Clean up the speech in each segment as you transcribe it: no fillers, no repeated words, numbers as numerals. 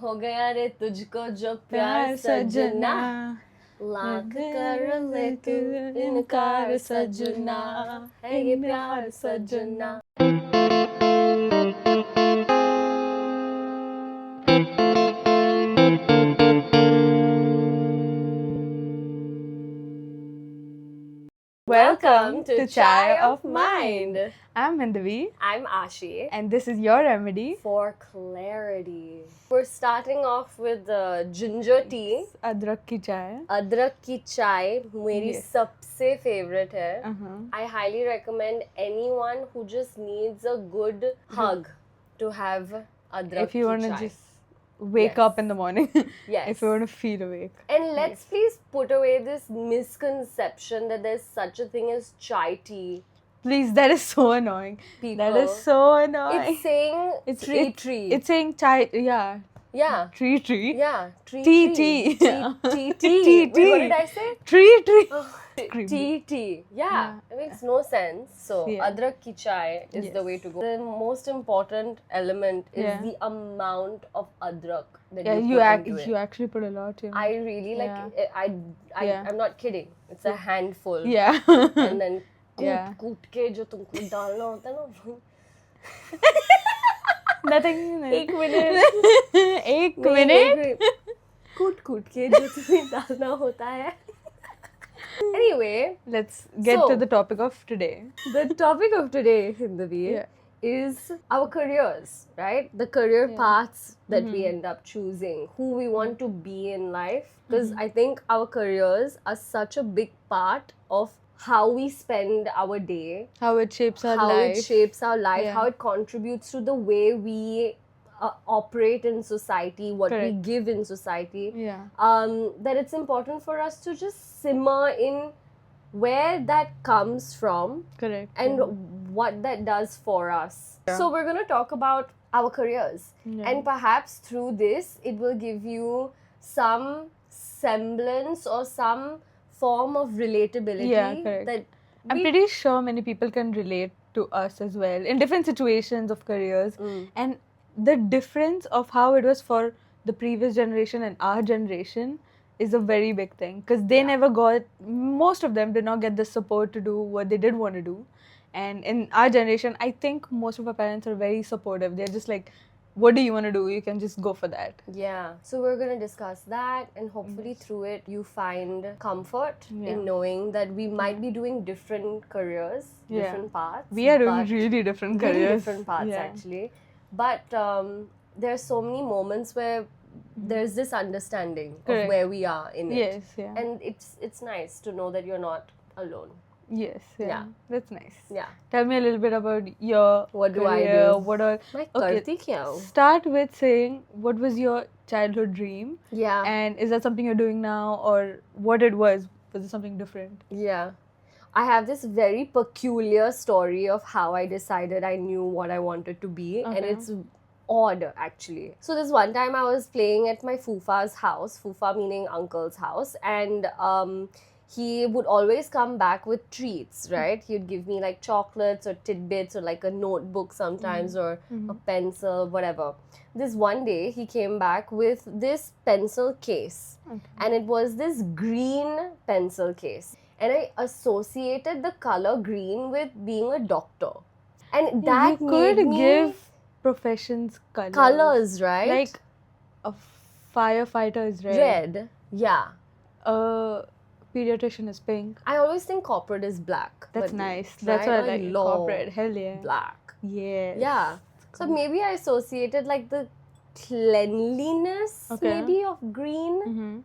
हो गया रे तुझको जो प्यार सजना, लाख कर ले तू इनकार सजना, है ये प्यार सजना. Welcome to Chai of Mind. I'm Mandavi, I'm Ashi. and this is your remedy. For clarity, we're starting off with ginger tea. Adrak ki chai. अदरक की चाय मेरी Yes. सबसे favorite है. Uh-huh. I highly recommend anyone who just needs a good hug to have अदरक If you की want to चाय. just wake Yes. up in the morning. Yes. If you want to feel awake. And let's please put away this misconception that there's such a thing as chai tea. Please, that is so annoying. People. That is so annoying. It's saying It's tree. It's saying chai, yeah. Yeah. Tree. Yeah. Tree. Tea. Tea. Tea. Wait, what did I say? Tree. Oh, Creamy. tea. Yeah, it makes no sense. So, Yeah. adrak ki chai is the Yes. way to go. The most important element is Yeah. the amount of adrak that Yeah, you put into it. you actually put a lot, you know. I really like Yeah. I'm not kidding. It's a handful. Yeah. And then Yeah. कूट के जो तुमको डालना होता है ना. Nothing. एक minute. एक minute. कूट के जो तुम्हें डालना होता है. Anyway, Let's get So- to the topic of today. the topic of today, Hindavi, Yeah. is our careers, right? The career Yeah. paths that we Mm-hmm. end up choosing, who we want to be in life. Because I think our careers are such a big part of how we spend our day, How it shapes our how life. it shapes our life, Yeah. how it contributes to the way we operate in society, what we Correct. give in society. Yeah. That it's important for us to just simmer in where that comes from Correct. and what that does for us. Yeah. So we're going to talk about our careers, Yeah. and perhaps through this it will give you some semblance or some form of relatability. Yeah, correct. That I'm we- pretty sure many people can relate to us as well in different situations of careers. And the difference of how it was for the previous generation and our generation is a very big thing, because they never got, most of them did not get the support to do what they did want to do. And in our generation, I think most of our parents are very supportive. They're just like, what do you want to do? You can just go for that. Yeah, so we're going to discuss that, and hopefully through it you find comfort Yeah. in knowing that we might be doing different careers, Yeah. different paths. We are doing but- really different very careers. different paths Yeah. actually. But there are so many moments where there's this understanding Correct. of where we are in it. Yes, yeah. And it's nice to know that you're not alone. Yes, yeah. Yeah. That's nice. Yeah. Tell me a little bit about your What do I career. do? What are मैं Okay. करती क्या हूँ? Start with saying what was your childhood dream, Yeah. and is that something you're doing now, or what it was? Was it something different? Yeah. I have this very peculiar story of how I decided I knew what I wanted to be, and Okay. it's odd actually. So this one time I was playing at my Fufa's house, Fufa meaning uncle's house, and he would always come back with treats, right? He'd give me like chocolates or tidbits or like a notebook sometimes or a pencil, whatever. This one day he came back with this pencil case, and it was this green pencil case. And I associated the color green with being a doctor. And that you could made me give professions colors. colors, right? Like a firefighter is red. red. Yeah. A pediatrician is pink. I always think corporate is black. That's but- nice. That's right? what I Or like. law, Corporate. Hell yeah. Black. Yes. Yeah. So maybe I associated like the cleanliness Okay. maybe of green Mm-hmm.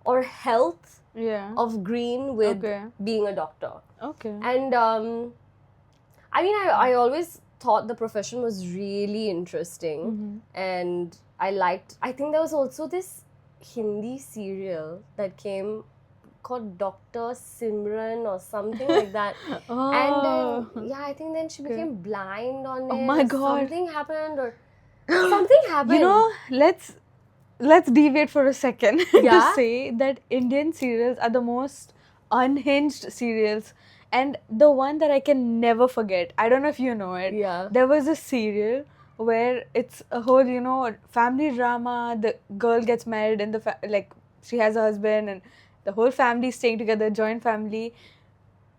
or health Yeah. of green with Okay. being a doctor. Okay. And I mean, I always thought the profession was really interesting, Mm-hmm. and I think there was also this Hindi serial that came called Dr. Simran or something like that. Oh. And then, yeah, I think then she became blind on Oh it. my or God. Something happened or something happened. You know, let's deviate for a second to Yeah? say that Indian serials are the most unhinged serials, and the one that I can never forget. I don't know if you know it. Yeah. There was a serial where it's a whole, you know, family drama. The girl gets married and like she has a husband and the whole family is staying together, joint family.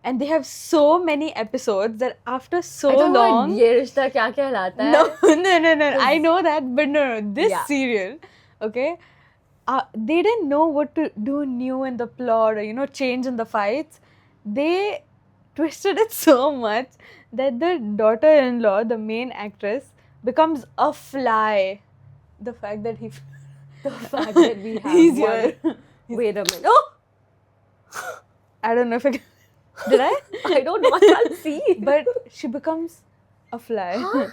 And they have so many episodes that after so I don't long. know ये रिश्ता क्या कहलाता है. No. I know that, but no. This serial, okay, they didn't know what to do new in the plot or, you know, change in the fights. They twisted it so much that the daughter-in-law, the main actress, becomes a fly. The fact that he... The fact that we have he's one. here. Wait a minute. Oh! I don't know if I can... Did I? I don't know. I can't see. But she becomes a fly. Huh?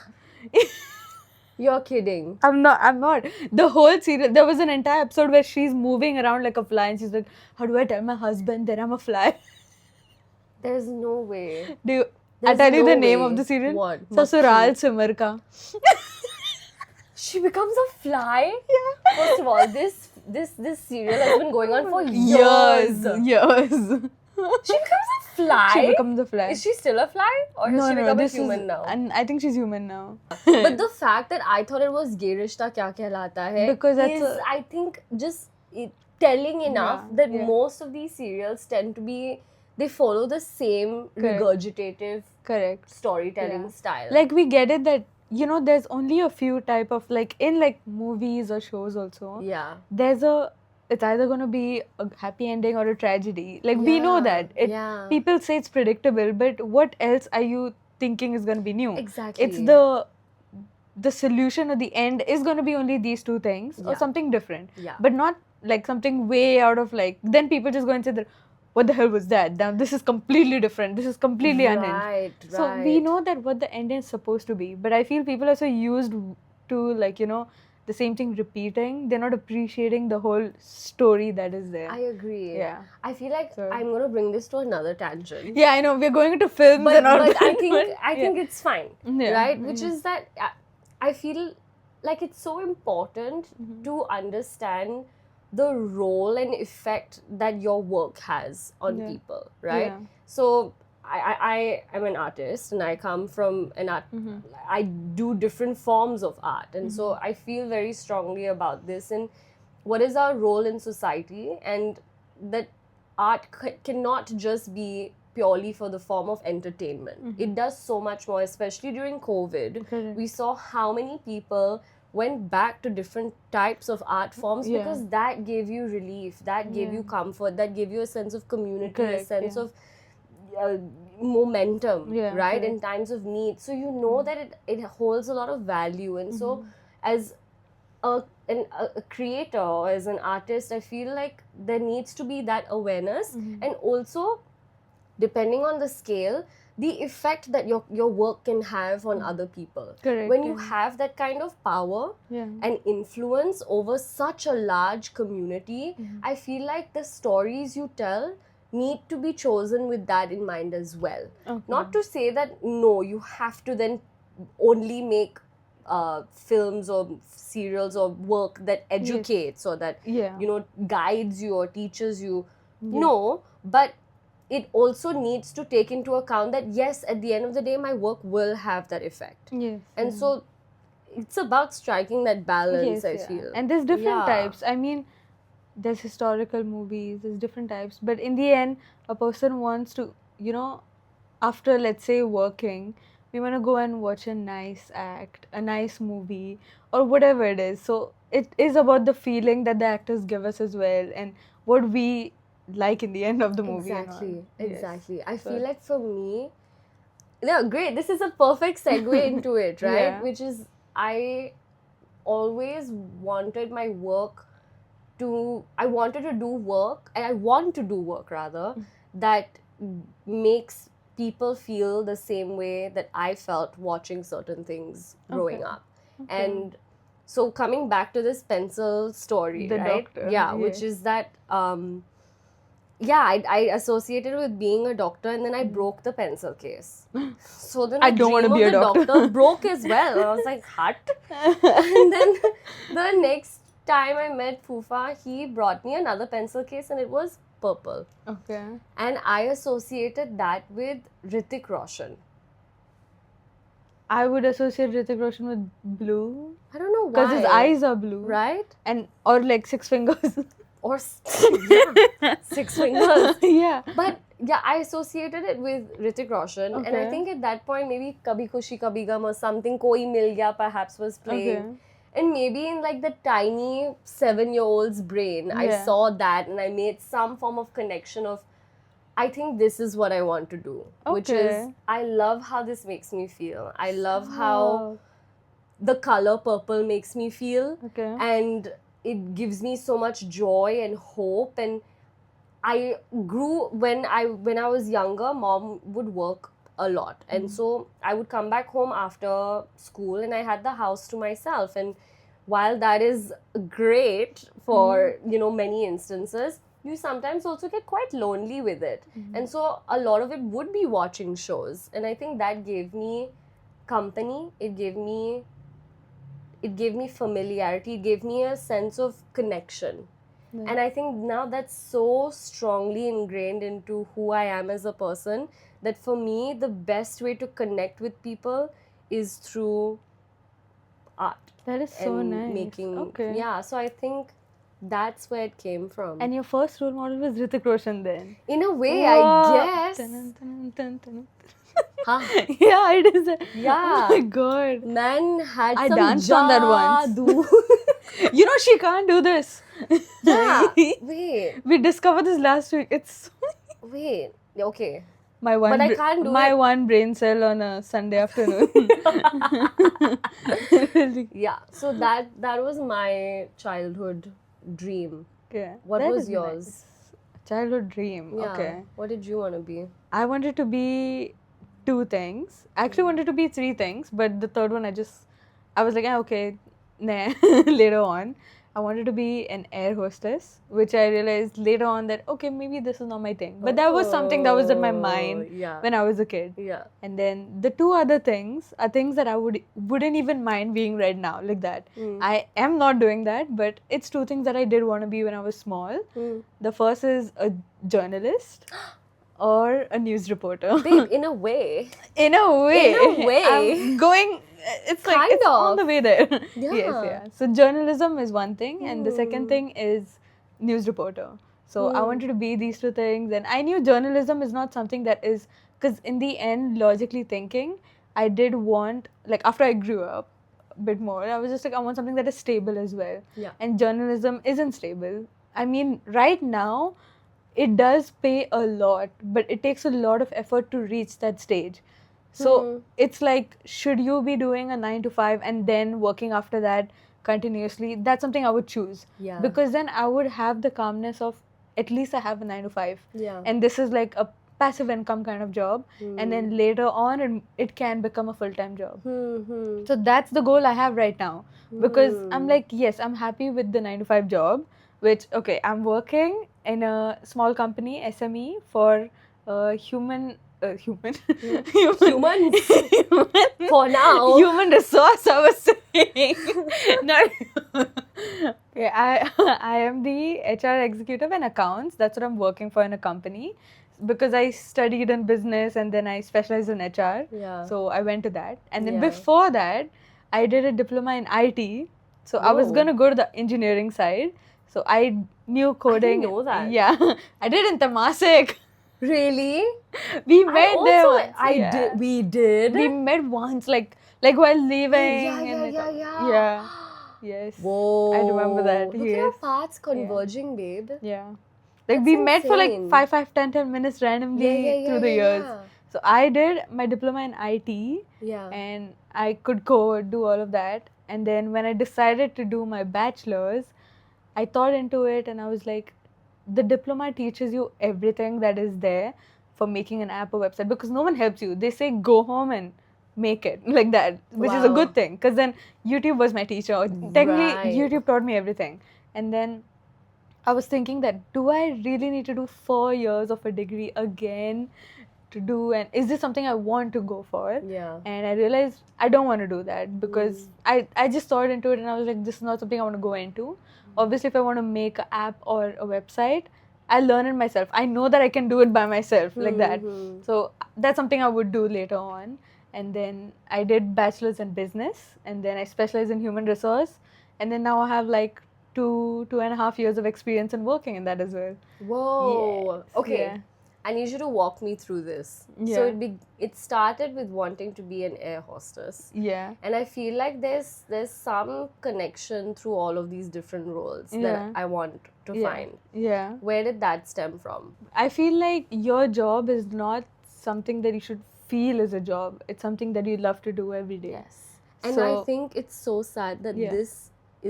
You're kidding. I'm not. The whole serial, there was an entire episode where she's moving around like a fly and she's like, how do I tell my husband that I'm a fly? There's no way. I tell you the name of the serial? What? Sasural Simar Ka. She becomes a fly? Yeah. First of all, this serial has been going on for years. Years. She becomes a fly? She becomes a fly. Is she still a fly? Or has she become a human now? And I think she's human now. But the fact that I thought it was Ye Rishta Kya Kehlata Hai because that's is, I think, just telling enough that most of these serials tend to be, they follow the same regurgitative storytelling style. Like we get it that, you know, there's only a few type of, like in like movies or shows also. Yeah. It's either going to be a happy ending or a tragedy. Like we know that. People say it's predictable, but what else are you thinking is going to be new? Exactly. It's the solution or the end is going to be only these two things or something different. Yeah. But not like something way out of like, then people just go and say that, what the hell was that? Now this is completely different. This is completely unhinged. So we know that what the end is supposed to be. But I feel people are so used to, like, you know, the same thing repeating. They're not appreciating the whole story that is there. I agree. Yeah. I feel like I'm going to bring this to another tangent. Yeah, I know. We're going into films but, and all but that. I think it's fine. Right? Which is that I feel like it's so important to understand the role and effect that your work has on people, right? Yeah. So I am an artist and I come from an art, I do different forms of art, and so I feel very strongly about this and what is our role in society, and that art cannot just be purely for the form of entertainment. It does so much more, especially during COVID. We saw how many people went back to different types of art forms because that gave you relief, that gave you comfort, that gave you a sense of community, a sense of momentum, right, in times of need. So you know that it holds a lot of value, and so as a creator or as an artist, I feel like there needs to be that awareness, and also depending on the scale, the effect that your work can have on other people. When you have that kind of power and influence over such a large community, I feel like the stories you tell need to be chosen with that in mind as well. Not to say that, no, you have to then only make films or serials or work that educates or that, you know, guides you or teaches you. No, but it also needs to take into account that, yes, at the end of the day, my work will have that effect. And so it's about striking that balance, I feel. And there's different types. I mean, there's historical movies, there's different types. But in the end, a person wants to, you know, after, let's say, working, we want to go and watch a nice act, a nice movie, or whatever it is. So it is about the feeling that the actors give us as well, and what we like in the end of the movie. Exactly. I feel like for me, great, this is a perfect segue into it, right? Which is, I always wanted my work I want to do work rather, that makes people feel the same way that I felt watching certain things growing up. And so coming back to this pencil story, the right? Doctor, which is that I associated with being a doctor, and then I broke the pencil case. So then I don't want to be a doctor. Broke as well. I was like, hut. And then the next time I met Fufa, he brought me another pencil case, and it was purple. And I associated that with Hrithik Roshan. I would associate Hrithik Roshan with blue I don't know why. because his eyes are blue, right? and or like 6 fingers. Or yeah, 6 fingers. Yeah. But yeah, I associated it with Hrithik Roshan, and I Okay. think at that point maybe Kabhi Khushi Kabhi Gum or something, Koi Mil Gaya perhaps was playing. Okay. And maybe in like the tiny 7-year-old's brain, I Yeah. saw that and I made some form of connection of, I think this is what I want to do. Which is, Okay. I love how this makes me feel. I love how Oh, the color purple makes me feel. okay. And it gives me so much joy and hope. And I grew when I was younger, mom would work a lot, and so I would come back home after school and I had the house to myself. And while that is great for many instances, you sometimes also get quite lonely with it. And so a lot of it would be watching shows, and I think that gave me company. It gave me familiarity. It gave me a sense of connection. Yeah. And I think now that's so strongly ingrained into who I am as a person that for me, the best way to connect with people is through art That is so and nice. making. Okay. Yeah, so I think that's where it came from. And your first role model was Hrithik Roshan then. in a way, Wow. I guess. Dun, dun, dun, dun. Huh? Yeah, it is. Yeah. Oh my god. Man had I some danced on that once. jadoo. You know she can't do this. Yeah. Wait. We discovered this last week. It's Wait. Okay. my one. But I can't do my it. one brain cell on a Sunday afternoon. Really. Yeah. So that was my childhood dream. Yeah. What that was is yours? nice. Childhood dream. Yeah. Okay. What did you want to be? I wanted to be 2 things. I actually wanted to be 3 things, but the third one I was like, okay, nah, later on. I wanted to be an air hostess, which I realized later on that, okay, maybe this is not my thing. But that was something that was in my mind Yeah. when I was a kid. Yeah. And then the 2 other things are things that I wouldn't even mind being right now, like that. I am not doing that, but it's 2 things that I did want to be when I was small. The first is a journalist or a news reporter. Babe, in a way. In a way. In a way. I'm going, it's like, Kind it's on of. the way there. Yeah. Yes, yeah. So journalism is one thing, and the second thing is news reporter. So I wanted to be these 2 things, and I knew journalism is not something that is, because in the end, logically thinking, I did want, like after I grew up a bit more, I was just like, I want something that is stable as well. Yeah. And journalism isn't stable. I mean, right now, it does pay a lot, but it takes a lot of effort to reach that stage. So it's like, should you be doing a 9 to 5 and then working after that continuously? That's something I would choose. Yeah. Because then I would have the calmness of, at least I have a 9 to 5. Yeah. And this is like a passive income kind of job. And then later on, it can become a full-time job. So that's the goal I have right now. Because I'm like, yes, I'm happy with the 9 to 5 job, which, okay, I'm working in a small company, SME, for human. Humans. Human. For now. Human resource, I was saying. Not. Okay, I am the HR executive and accounts. That's what I'm working for in a company. Because I studied in business and then I specialized in HR. Yeah. So I went to that. And then Yeah. before that, I did a diploma in IT. So I was Oh. going to go to the engineering side. So I knew coding. know that. Yeah. I did in Temasek. Really? We met there once. We did. We met once, like while leaving. Yeah. Yes. Whoa. I remember that. Look at our paths converging, babe. Yeah. Like That's we met for like insane. 5, 10 minutes randomly through the years. So I did my diploma in IT Yeah. and I could code, do all of that. And then when I decided to do my bachelor's, I thought into it and I was like, the diploma teaches you everything that is there for making an app or website because no one helps you. They say go home and make it like that, which is a Wow. good thing because then YouTube was my teacher. Technically, Right. YouTube taught me everything. And then I was thinking that do I really need to do 4 years of a degree again to do, and is this something I want to go for? Yeah. And I realized I don't want to do that because I just thought into it and I was like, this is not something I want to go into. Obviously, if I want to make an app or a website, I'll learn it myself. I know that I can do it by myself like that. So that's something I would do later on. and then I did bachelor's in business, and then I specialized in human resource, and then now I have like 2.5 years of experience in working in that as well. Whoa. Yes, Okay. yeah. I need you to walk me through this. So Yeah. it started with wanting to be an air hostess. Yeah. And I feel like there's some connection through all of these different roles Yeah. that I want to Yeah. find. Yeah. Where did that stem from? I feel like your job is not something that you should feel as a job. It's something that you love to do every day. Yes. And I So- think it's so sad that Yeah. this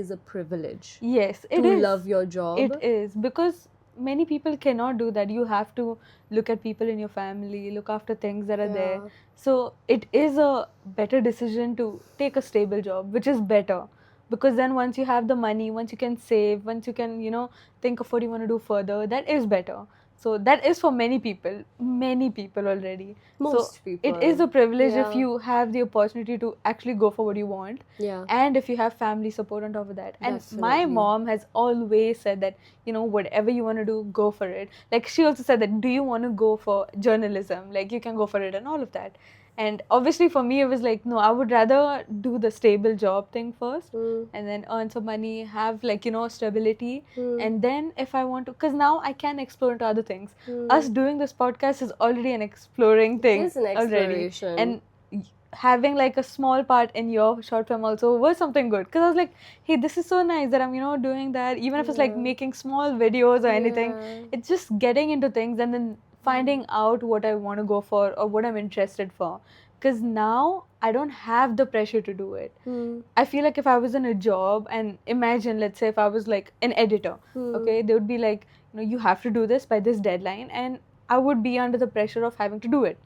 is a privilege. Yes, it to is. love your job. It is, because many people cannot do that. You have to look at people in your family, look after things that are there. Yeah. So it is a better decision to take a stable job, which is better. Because then once you have the money, once you can save, once you can, think of what you want to do further, that is better. So that is for many people already. Most So people. it is a privilege if Yeah. you have the opportunity to actually go for what you want, Yeah. and if you have family support on top of that. And my Definitely. mom has always said that, whatever you want to do, go for it. Like, she also said that, do you want to go for journalism? Like, you can go for it and all of that. And obviously for me, it was like, no, I would rather do the stable job thing first, Hmm. and then earn some money, have like, stability. Hmm. And then if I want to, because now I can explore into other things. Hmm. Us doing this podcast is already an exploring thing. It is an already. exploration. And having like a small part in your short film also was something good, because I was like, hey, this is so nice that I'm doing that, even if it's like Yeah. making small videos or anything. Yeah. It's just getting into things and then finding out what I want to go for or what I'm interested for, because now I don't have the pressure to do it. Hmm. I feel like if I was in a job, and imagine, let's say if I was like an editor, Hmm. okay, they would be like, you have to do this by this deadline, and I would be under the pressure of having to do it.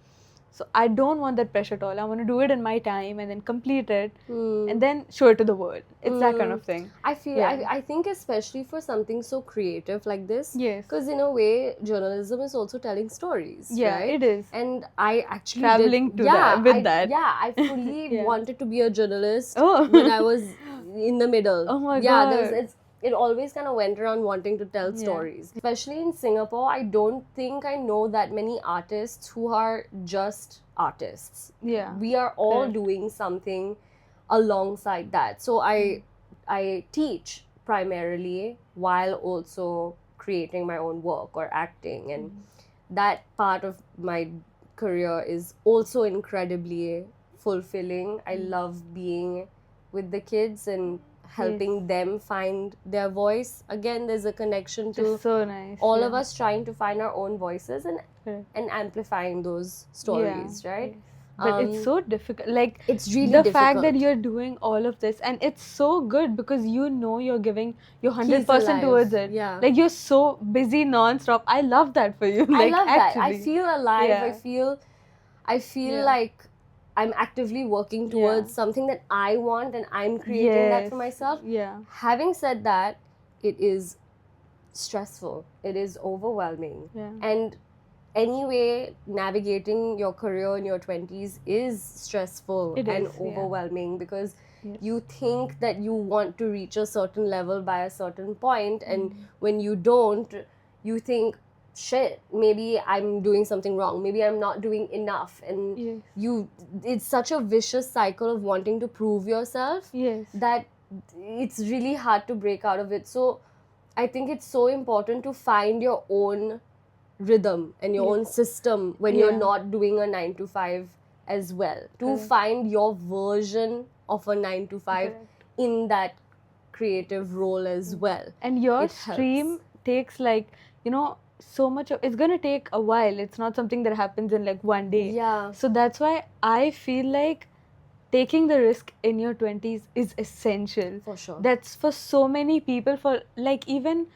So I don't want that pressure at all. I want to do it in my time and then complete it, Hmm. and then show it to the world. It's that kind of thing. I feel Yeah. I think especially for something so creative like this, Yes. because in a way journalism is also telling stories. Yeah, right? it is. And I actually Traveling did, to yeah, that- with I, that. Yeah, I fully Yeah. wanted to be a journalist Oh. when I was in the middle. Oh my yeah, God. it always kind of went around wanting to tell Yeah. stories. Especially in Singapore, I don't think I know that many artists who are just artists. Yeah. We are all Correct. doing something alongside that. So I teach primarily while also creating my own work or acting, and that part of my career is also incredibly fulfilling. I love being with the kids and helping them find their voice. Again, there's a connection to Just so nice. all yeah. of us trying to find our own voices Correct. and amplifying those stories, Yeah, right? yes. But it's so difficult. Like, It's really the difficult. fact that you're doing all of this, and it's so good because you're giving your He's 100% alive. towards it. Yeah. Like, you're so busy non-stop. I love that for you. I Like, love that. I actually. feel alive. Yeah. I feel Yeah. like I'm actively working towards something that I want, and I'm creating that for Yes. myself. Yeah. Having said that, it is stressful. It is overwhelming. Yeah. And anyway, navigating your career in your 20s is stressful It and is, yeah. overwhelming, because Yes. you think that you want to reach a certain level by a certain point, and Mm. when you don't, you think, shit, maybe I'm doing something wrong, maybe I'm not doing enough, and Yes. it's such a vicious cycle of wanting to prove yourself Yes. that it's really hard to break out of it. So I think it's so important to find your own rhythm and your own system when you're Yeah. not doing a 9 to 5 as well, to Correct. find your version of a 9 to 5 Correct. in that creative role as well. And your It stream helps. takes like, so much of, it's gonna take a while. It's not something that happens in like one day. Yeah. So that's why I feel like taking the risk in your 20s is essential. For sure. That's for so many people, for like even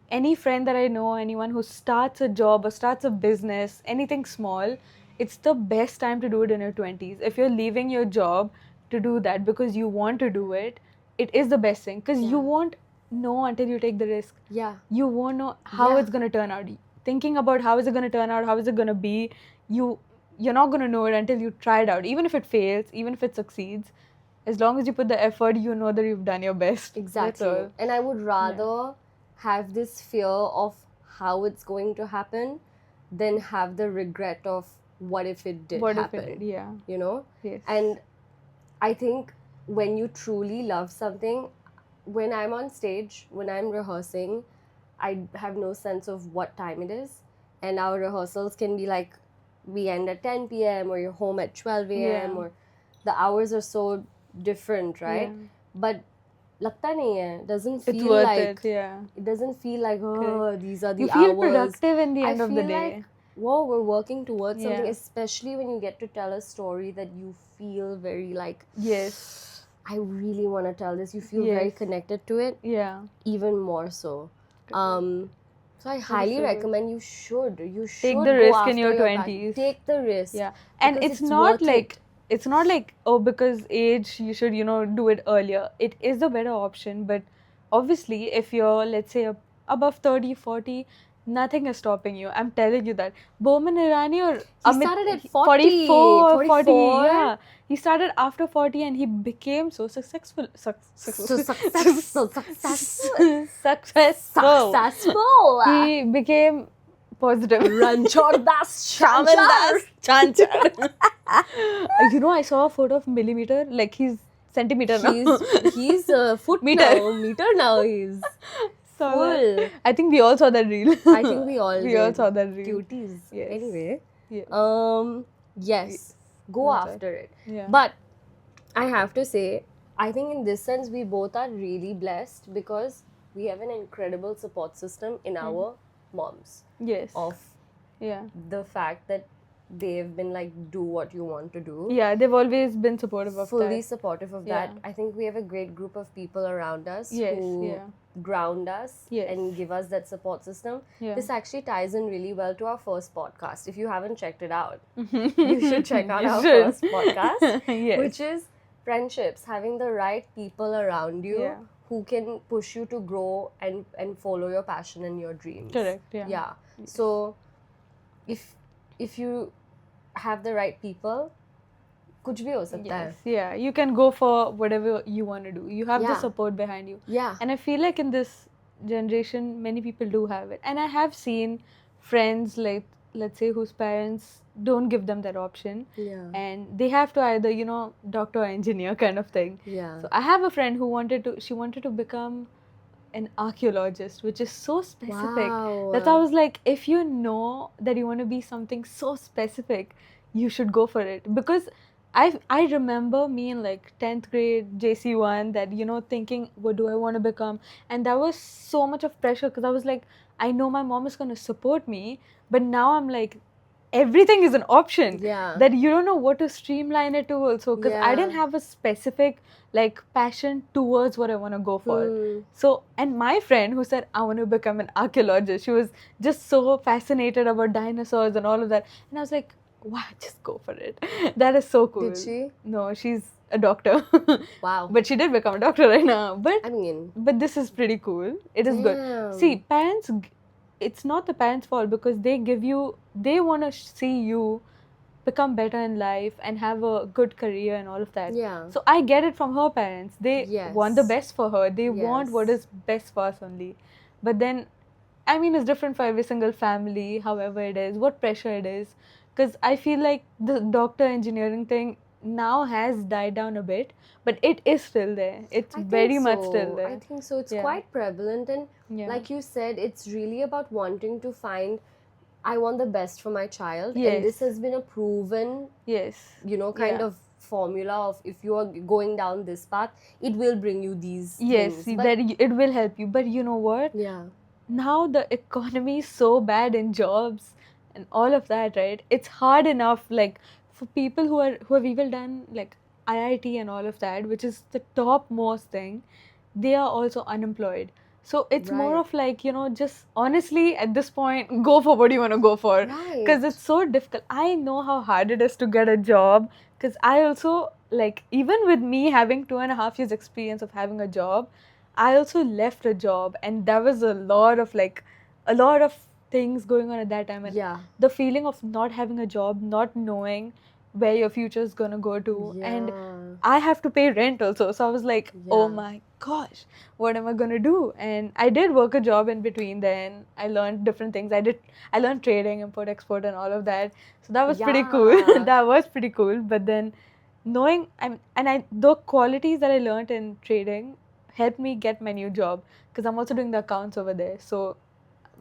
any friend that I know, anyone who starts a job or starts a business, anything small, it's the best time to do it in your 20s. If you're leaving your job to do that because you want to do it, it is the best thing, because you Yeah. won't know until you take the risk. Yeah. You won't know how Yeah. it's going to turn out. Thinking about how is it going to turn out, how is it going to be, you're not going to know it until you try it out. Even if it fails, even if it succeeds, as long as you put the effort, you know that you've done your best. That's Exactly. all. And I would rather have this fear of how it's going to happen than have the regret of what if it did What if happen? it did? Yeah. You know? Yes. And I think when you truly love something, when I'm on stage, when I'm rehearsing, I have no sense of what time it is. And our rehearsals can be like, we end at 10 p.m. or you're home at 12 a.m. Yeah. or the hours are so different, right? Yeah. But lagta nahi hai. Doesn't It's feel worth like it. Yeah. it doesn't feel like, oh, Correct. these are the You feel hours. productive in the I end of the feel day. like, whoa, we're working towards something, Yeah. especially when you get to tell a story that you feel very like, Yes. I really want to tell this. You feel very Yes. connected to it, Yeah. even more so. So I highly so good. recommend you should Take go the risk in after your your passion. 20s. Take the risk. Yeah. And because it's not worth like it. it's not like, oh, because age you should, do it earlier. It is a better option, but obviously if you're, let's say, above 30, 40, nothing is stopping you. I'm telling you that. Boman Irani or He Amit, started at 44, 40, 44. yeah. He started after 40 and he became so successful. So successful. Successful. He became positive. Ranchor Das Shaman Das Chanchar. Chanchar. I saw a photo of millimeter, like he's centimeter now. He's a foot Meter. now. Meter now he's Saw full. that. I think we all saw that reel. I think we all We did. all saw that reel. Cuties. Yes. Anyway. Yeah. Yes. Go That's right. after it. Yeah. But I have to say, I think in this sense we both are really blessed because we have an incredible support system in our moms. Yes. Of Yeah. the fact that they've been like, do what you want to do. Yeah, they've always been supportive of Fully that. supportive of Yeah. that. I think we have a great group of people around us Yes, who yeah. ground us Yes. and give us that support system. Yeah. This actually ties in really well to our first podcast. If you haven't checked it out, you should check out our first podcast, Yes. which is friendships, having the right people around you Yeah. who can push you to grow and follow your passion and your dreams. Correct, yeah. Yeah. So if you have the right people, कुछ भी हो सकता है. Yes. Yeah, you can go for whatever you want to do. You have the Yeah. support behind you. Yeah. And I feel like in this generation, many people do have it. And I have seen friends, like, let's say, whose parents don't give them that option. Yeah. And they have to either, doctor or engineer kind of thing. Yeah. So I have a friend who wanted to become an archaeologist, which is so specific. Wow. That I was like, if you know that you want to be something so specific, you should go for it. Because I remember me in like 10th grade, JC1, that, thinking, what do I want to become? And that was so much of pressure because I was like, I know my mom is going to support me, but now I'm like, everything is an option. Yeah. That you don't know what to streamline it to also, because I Yeah. didn't have a specific like passion towards what I want to go for. Hmm. So, and my friend who said, I want to become an archaeologist, she was just so fascinated about dinosaurs and all of that. And I was like, wow, just go for it. That is so cool. Did she? No, she's a doctor. Wow. But she did become a doctor right now. I mean, But this is pretty cool. It is good. damn. See, parents, it's not the parents' fault because they want to see you become better in life and have a good career and all of that. Yeah. So I get it from her parents. They Yes. want the best for her. They want what Yes. is best for us only. But then, I mean, it's different for every single family, however it is, what pressure it is. Because I feel like the doctor engineering thing now has died down a bit, but it is still there. It's I think very much so. still there. I think so. It's Yeah. quite prevalent, and Yeah. like you said, it's really about wanting to find. I want the best for my child, Yes. and this has been a proven, Yes. kind Yeah. of formula of if you are going down this path, it will bring you these Yes, things. But it will help you. But you know what? yeah, Now the economy is so bad in jobs and all of that, right? It's hard enough, like, for people who have even done like IIT and all of that, which is the topmost thing, they are also unemployed. So it's more Right. of like, just honestly at this point, go for what you want to go for. Right. Because it's so difficult. I know how hard it is to get a job. Because I also, like, even with me having 2.5 years experience of having a job, I also left a job, and there was a lot of things going on at that time. And yeah, the feeling of not having a job, not knowing where your future is gonna go to, and Yeah. I have to pay rent also. So I was like, oh Yeah. my gosh, what am I gonna do? And I did work a job in between. Then I learned different things. I learned trading, import, export, and all of that. So that was pretty cool. Yeah. That was pretty cool. But then knowing the qualities that I learned in trading helped me get my new job, because I'm also doing the accounts over there. So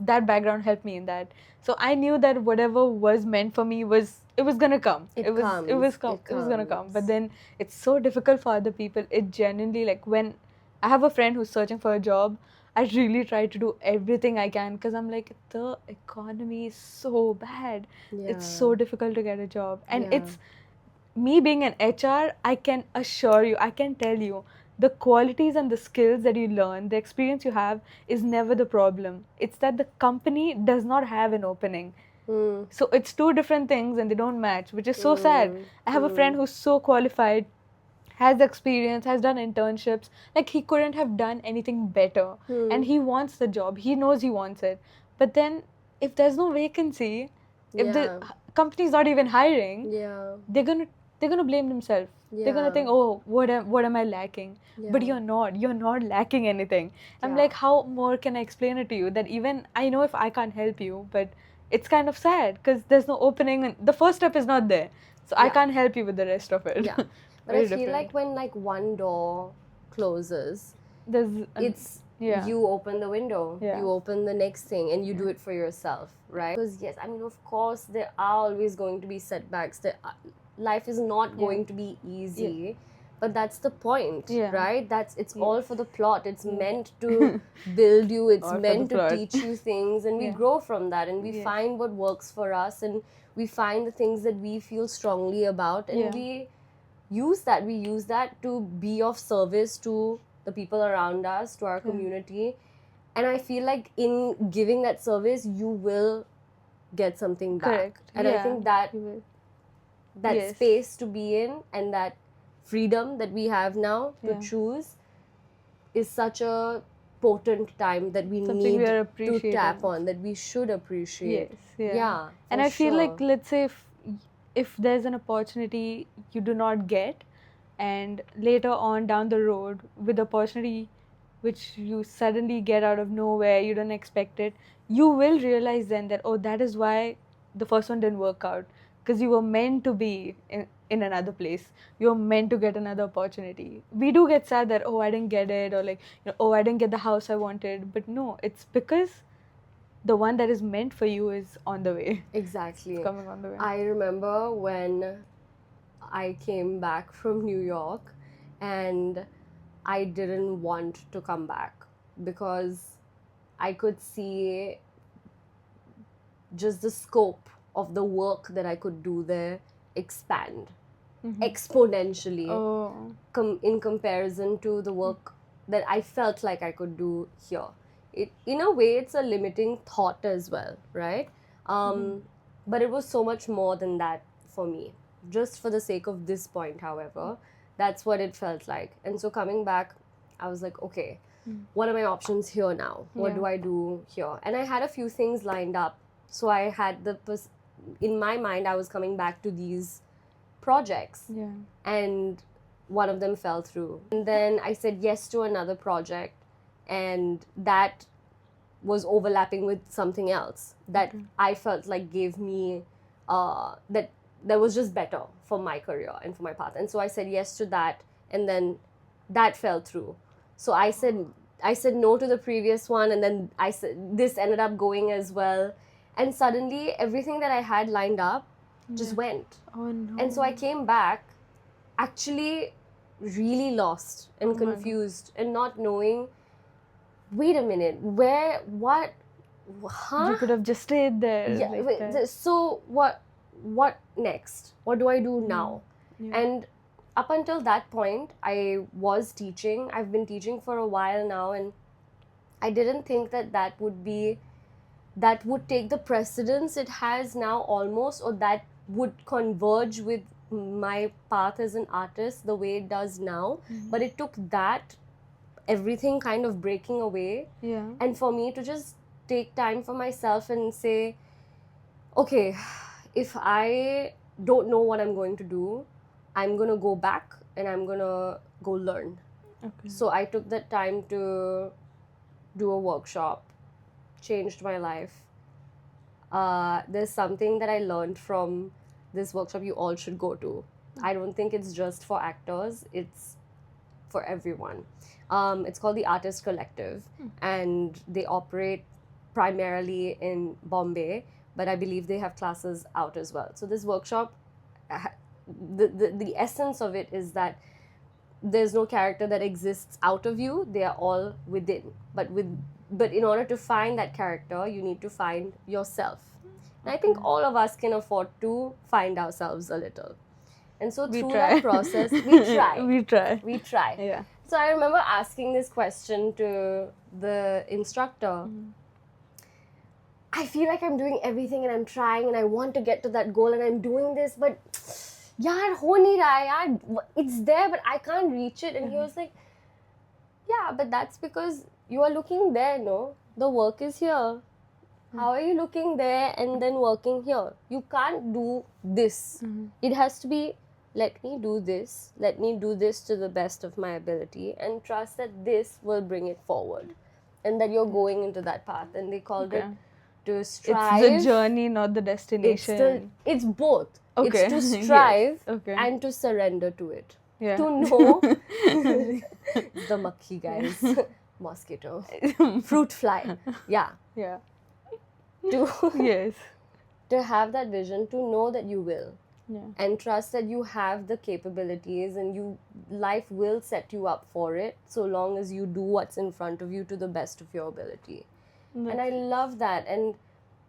that background helped me in that. So I knew that whatever was meant for me was gonna come. It It comes. it was gonna come. But then it's so difficult for other people. It genuinely, like, when I have a friend who's searching for a job, I really try to do everything I can, because I'm like, the economy is so bad. It's so difficult to get a job. And Yeah. it's me being an HR, I can assure you, I can tell you, the qualities and the skills that you learn, the experience you have is never the problem. It's that the company does not have an opening. So it's two different things and they don't match, which is so sad. I have a friend who's so qualified, has experience, has done internships. Like, he couldn't have done anything better. And he wants the job. He knows he wants it. But then, if there's no vacancy, if the company's not even hiring, Yeah. they're gonna blame themselves. They're gonna think, oh, what am I lacking? But you're not lacking anything. I'm like, how more can I explain it to you, that even I know if I can't help you, but it's kind of sad because there's no opening and the first step is not there, so I can't help you with the rest of it. Yeah. But Very I feel different. like when like one door closes, There's it's yeah. you open the window, Yeah. you open the next thing, and you do it for yourself, right? Because yes, I mean, of course, there are always going to be setbacks. Life is not going to be easy, but that's the point, Yeah. right? It's all for the plot. It's meant to build you. It's All for the meant to plot. teach you things, and we grow from that, and we Yes. find what works for us, and we find the things that we feel strongly about, and we use that to be of service to the people around us, to our community. And I feel like in giving that service, you will get something back. Correct. And I think that You will. that Yes. space to be in and that freedom that we have now to choose is such a potent time that we Something we are need to appreciating. tap on, that we should appreciate. Yes. Yeah, And for I feel sure. like, let's say if there's an opportunity you do not get, and later on down the road with the opportunity which you suddenly get out of nowhere, you don't expect it, you will realize then that, oh, that is why the first one didn't work out, because you were meant to be in another place. You're meant to get another opportunity. We do get sad that, oh, I didn't get it, or like, oh, I didn't get the house I wanted. But no, it's because the one that is meant for you is on the way. Exactly. It's coming on the way. I remember when I came back from New York and I didn't want to come back because I could see just the scope of the work that I could do there expand exponentially in comparison to the work that I felt like I could do here. In a way, it's a limiting thought as well, right? But it was so much more than that for me. Just for the sake of this point, however, that's what it felt like. And so coming back, I was like, okay, what are my options here now? What do I do here? And I had a few things lined up. So I had in my mind, I was coming back to these projects. Yeah. And one of them fell through. And then I said yes to another project, and that was overlapping with something else that I felt like gave me that was just better for my career and for my path. And so I said yes to that, and then that fell through. So I said no to the previous one, and then I said this ended up going as well. And suddenly everything that I had lined up just went. Oh no. And so I came back actually really lost and confused and not knowing, wait a minute, what, You could have just stayed there. yeah, like wait, that. so what next? What do I do now? Yeah. And up until that point, I was teaching. I've been teaching for a while now, and I didn't think that would take the precedence it has now almost, or that would converge with my path as an artist the way it does now. But it took that, everything kind of breaking away, and for me to just take time for myself and say, okay, if I don't know what I'm going to do, I'm going to go back and I'm going to go learn. Okay. So I took that time to do a workshop, changed my life. There's something that I learned from this workshop you all should go to. I don't think it's just for actors, it's for everyone. It's called the Artist Collective, and they operate primarily in Bombay, but I believe they have classes out as well. So this workshop, the essence of it is that there's no character that exists out of you, they are all within. But in order to find that character, you need to find yourself. And I think all of us can afford to find ourselves a little. And so through that process, we try. We try. Yeah. So I remember asking this question to the instructor. I feel like I'm doing everything and I'm trying and I want to get to that goal and I'm doing this, but yaar, ho nahi raha yaar. It's there, but I can't reach it. And he was like, yeah, but that's because you are looking there, no? The work is here. How are you looking there and then working here? You can't do this. It has to be, let me do this to the best of my ability and trust that this will bring it forward and that you're going into that path. And they called it to strive. It's the journey, not the destination. It's both. Okay. It's to strive Okay. and to surrender to it. Yeah. To know the makhi, guys. Mosquito. Fruit fly. Yeah. Yeah. Yes. To have that vision, to know that you will. Yeah. And trust that you have the capabilities and life will set you up for it so long as you do what's in front of you to the best of your ability. And I love that. And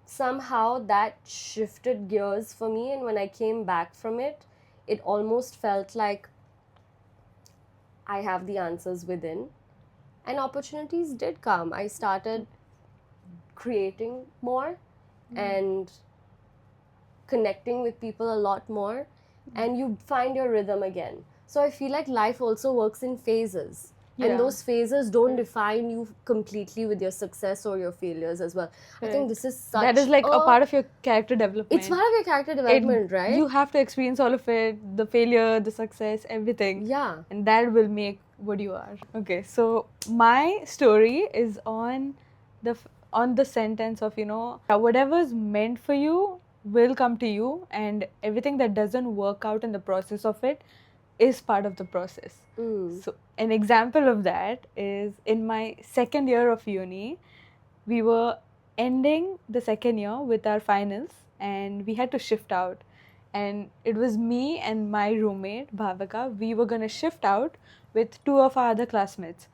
somehow that shifted gears for me. And when I came back from it, it almost felt like I have the answers within. And opportunities did come. I started creating more and connecting with people a lot more, and you find your rhythm again. So I feel like life also works in phases. And those phases don't define you completely with your success or your failures as well. I think this is such that is like a part of your character development. It's part of your character development, right? You have to experience all of it, the failure, the success, everything. Yeah. And that will make what you are. Okay, so my story is on the sentence of, whatever's meant for you will come to you, and everything that doesn't work out in the process of it is part of the process. So an example of that is in my second year of uni, we were ending the second year with our finals and we had to shift out. And it was me and my roommate, Bhavika. We were going to shift out with two of our other classmates.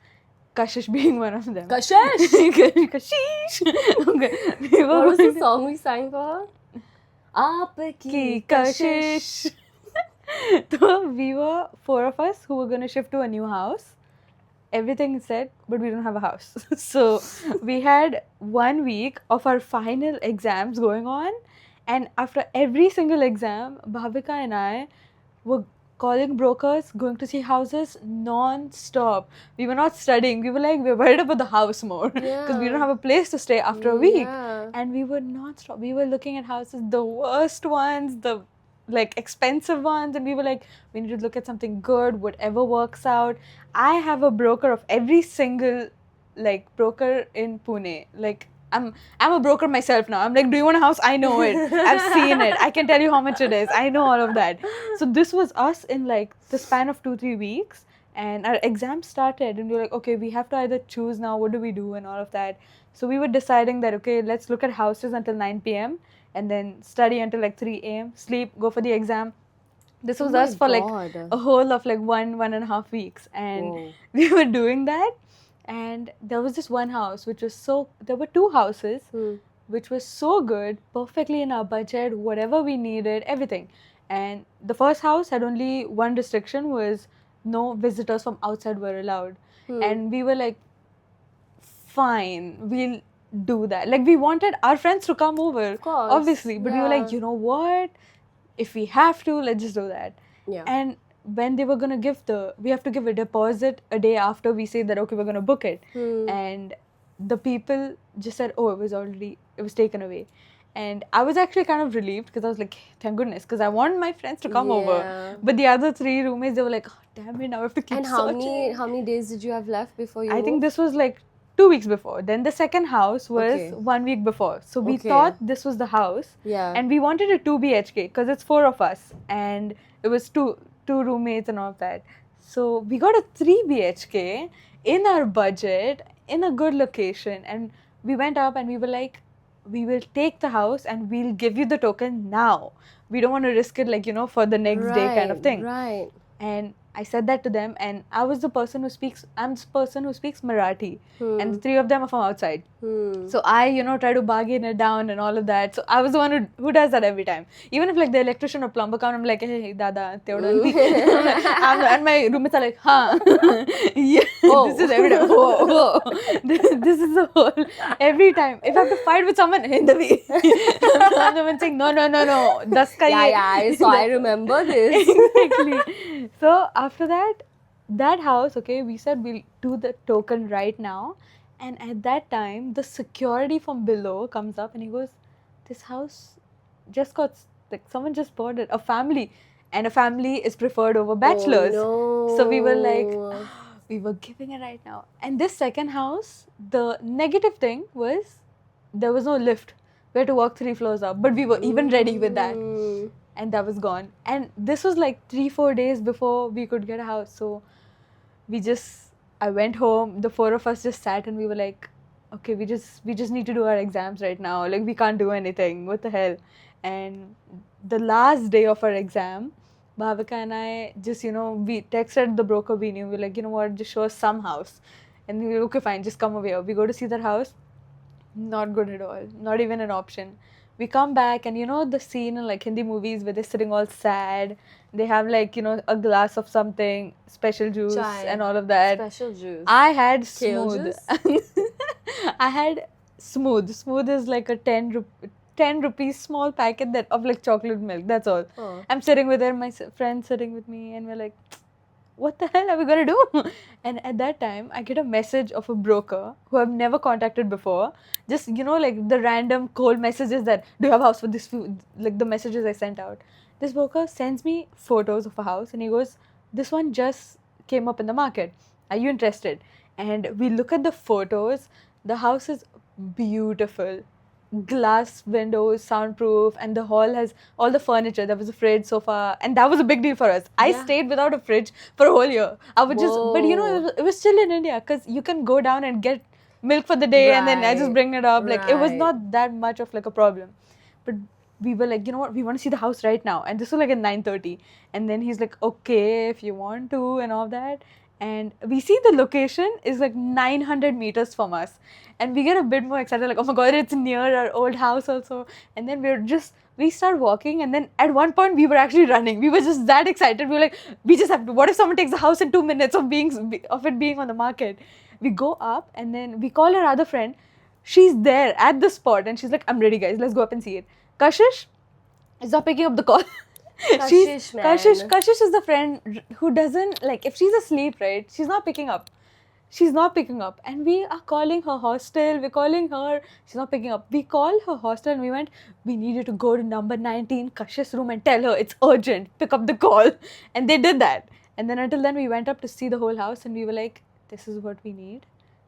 Kashish being one of them. Kashish! Kashish! Okay. What was the song we sang for her? Aapki Kashish. So we were four of us who were going to shift to a new house. Everything is set, but we don't have a house. So we had 1 week of our final exams going on. And after every single exam, Bhavika and I were calling brokers, going to see houses non-stop. We were not studying. We were like, we're worried about the house more. Because we don't have a place to stay after a week. And we were non-stop. We were looking at houses, the worst ones, the expensive ones, and we were like, we need to look at something good, whatever works out. I have a broker of every single broker in Pune. I'm a broker myself now. I'm like, do you want a house? I know it. I've seen it. I can tell you how much it is. I know all of that. So this was us in the span of 2-3 weeks, and our exam started and we were like, okay, we have to either choose now, what do we do and all of that. So we were deciding that, okay, let's look at houses until 9 p.m. and then study until 3 a.m., sleep, go for the exam. This was us for a whole of 1.5 weeks. And we were doing that. And there was this one house there were two houses which was so good, perfectly in our budget, whatever we needed, everything. And the first house had only one restriction, was no visitors from outside were allowed. And we were like, fine, we'll do that. We wanted our friends to come over, of course, obviously, but we were like, you know what, if we have to, let's just do that. And when they were going to we have to give a deposit a day after we say that, okay, we're going to book it. And the people just said, oh, it was taken away. And I was actually kind of relieved because I was like, thank goodness, because I want my friends to come over. Yeah. But the other 3 roommates, they were like, oh, damn it, now I have to keep And how searching. many days did you have left before you I think moved? this was like 2 weeks before. Then the second house was Okay. 1 week before. So we Okay. thought this was the house. Yeah. And we wanted a 2 BHK because it's 4 of us. And it was two roommates and all of that. So we got a 3 BHK in our budget, in a good location. And we went up and we were like, we will take the house and we'll give you the token now. We don't want to risk it, like, you know, for the next day kind of thing. Right. And I said that to them, and I was the person who speaks, I'm the person who speaks Marathi, and the 3 of them are from outside. So I, you know, try to bargain it down and all of that. So I was the one who does that every time. Even if like the electrician or plumber come, I'm like, hey, dada, and my roommates are like, huh, yeah, this is every time. Oh. This is the whole, every time. If I have to fight with someone, in the way. I'm the one saying, no, das ka ye. So I remember this. Exactly. So after that house, okay, we said we'll do the token right now. And at that time, the security from below comes up and he goes, this house just got, like, someone just bought it, a family. And a family is preferred over bachelors. Oh, no. So we were like, we were giving it right now. And this second house, the negative thing was there was no lift. We had to walk 3 floors up. But we were even ready with that. And that was gone. And this was like 3-4 days before we could get a house. So I went home, the 4 of us just sat and we were like, okay, we just need to do our exams right now. Like, we can't do anything. What the hell? And the last day of our exam, Bhavika and I just, you know, we texted the broker we knew. We were like, you know what, just show us some house. And we were okay, fine, just come over here. We go to see that house. Not good at all. Not even an option. We come back and, you know, the scene in like Hindi movies where they're sitting all sad. They have like, you know, a glass of something, special juice Chai. And all of that. Special juice. I had Kale smooth. juice? I had smooth. Smooth is like a 10 rupees small packet of like chocolate milk. That's all. Oh. I'm sitting with her, my friend sitting with me, and we're like, what the hell are we going to do? And at that time, I get a message of a broker who I've never contacted before. Just, you know, like the random cold messages that, do you have a house for this food? Like the messages I sent out. This broker sends me photos of a house and he goes, this one just came up in the market. Are you interested? And we look at the photos. The house is beautiful. Glass windows, soundproof, and the hall has all the furniture. There was a fridge, sofa, and that was a big deal for us. I stayed without a fridge for a whole year. I would but you know, it was still in India because you can go down and get milk for the day and then I just bring it up. Like, it was not that much of like a problem. But we were like, you know what, we want to see the house right now. And this was like at 9:30. And then he's like, okay, if you want to, and all that. And we see the location is like 900 meters from us. And we get a bit more excited, like, oh my God, it's near our old house also. And then we start walking. And then at one point, we were actually running. We were just that excited. We were like, we just have to, what if someone takes the house in 2 minutes of it being on the market? We go up and then we call our other friend. She's there at the spot. And she's like, I'm ready, guys. Let's go up and see it. Kashish is not picking up the call. Kashish is the friend who doesn't, like, if she's asleep, right, she's not picking up. And we are calling her hostel, we're calling her, she's not picking up. We call her hostel and we went, we need you to go to number 19 Kashish's room and tell her it's urgent, pick up the call. And they did that. And then until then we went up to see the whole house and we were like, this is what we need.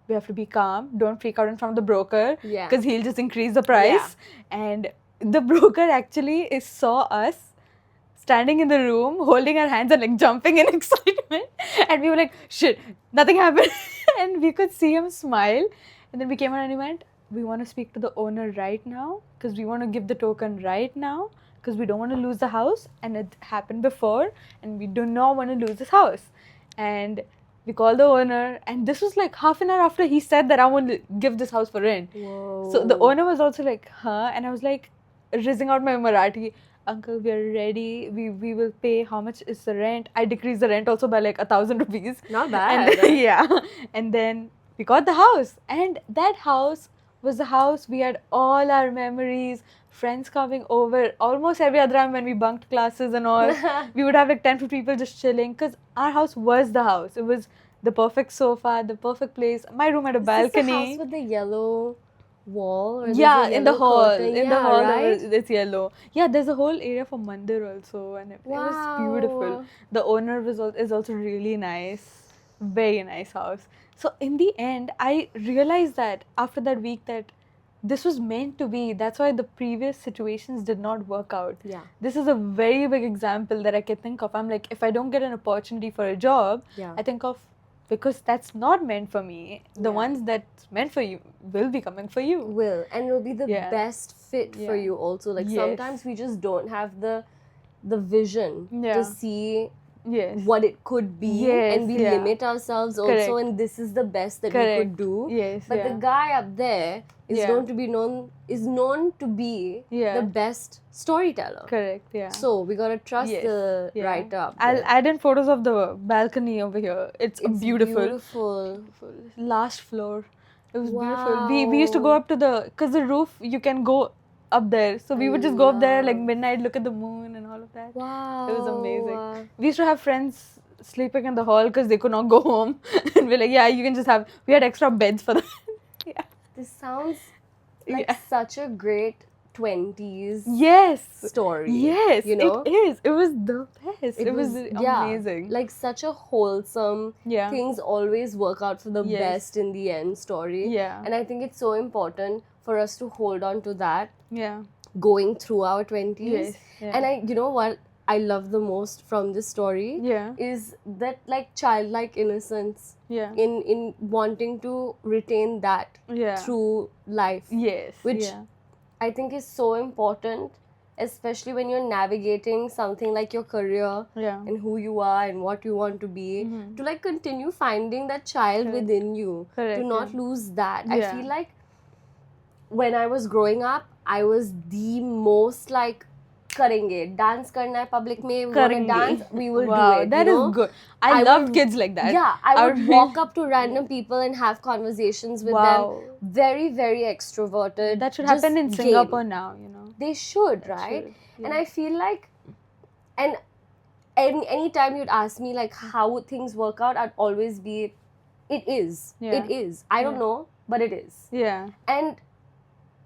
We have to be calm, don't freak out in front of the broker because he'll just increase the price. And the broker actually saw us standing in the room, holding our hands and like jumping in excitement. And we were like, shit, nothing happened. And we could see him smile. And then we came out and he went, we want to speak to the owner right now because we want to give the token right now because we don't want to lose the house. And it happened before and we do not want to lose this house. And we called the owner and this was like half an hour after he said that I want to give this house for rent. Whoa. So the owner was also like, huh? And I was like, rizzing out my Marathi. Uncle, we are ready. We will pay. How much is the rent? I decreased the rent also by like 1,000 rupees. Not bad. And, and then we got the house. And that house was the house we had all our memories, friends coming over almost every other time when we bunked classes and all. We would have like 10 people just chilling because our house was the house. It was the perfect sofa, the perfect place. My room had a balcony. Is this the house with the yellow wall? Or there's Yeah, a in the yellow hall. curtain? In the Yeah, hall, right? it's yellow. Yeah, there's a whole area for mandir also, and it was beautiful. Wow. The owner is also really nice. Very nice house. So in the end, I realized that after that week that this was meant to be. That's why the previous situations did not work out. Yeah. This is a very big example that I can think of. I'm like, if I don't get an opportunity for a job, Yeah. I think of because that's not meant for me. The Yeah. ones that's meant for you will be coming for you. Will, and it'll be the Yeah. best fit for Yeah. you also. Like Yes. sometimes we just don't have the vision Yeah. to see Yes. what it could be, Yes, and we yeah. limit ourselves also, Correct. and this is the best that we Correct. could do. Yes. But yeah. the guy up there is Yeah. known to be known to be Yeah. the best storyteller. Correct. Yeah. So we gotta trust Yes, the yeah. writer up I'll there. add in photos of the balcony over here. It's beautiful. Beautiful. Last floor. It was beautiful. We used to go Wow. up to because the roof you can go up there. So we would just go up there like love. midnight, look at the moon and all of that. Wow. It was amazing. We used to have friends sleeping in the hall because they could not go home, and we're like, yeah, you can just have. We had extra beds for them. Yeah. This sounds like Yeah. such a great 20s Yes. story. Yes. You know? It is. It was the best. It was yeah, amazing. like such a wholesome, Yeah. things always work out for the Yes. best in the end story. Yeah. And I think it's so important for us to hold on to that Yeah. going through our 20s. Yes. Yeah. And you know what I love the most from this story Yeah. is that like childlike innocence Yeah. in wanting to retain that Yeah. through life. Yes. Which yeah. I think is so important, especially when you're navigating something like your career Yeah. and who you are and what you want to be, Mhm. to like continue finding that child Correct. within you, Correct, to not yeah. lose that. I Yeah. feel like when I was growing up, I was the most like karenge, dance karna hai public mein, we want to Karenge. dance, we will Wow, do it. that you is know? good. I I love would- kids like that. Yeah, I would would walk up to random people and have conversations with Wow. them. Very, very extroverted. That should just happen in game. Singapore now, you know. They should, That right? should, And yeah. I feel like, and anytime you'd ask me like how would things work out, I'd always be, it is. Yeah. It is. I don't Yeah. know, but it is. Yeah. And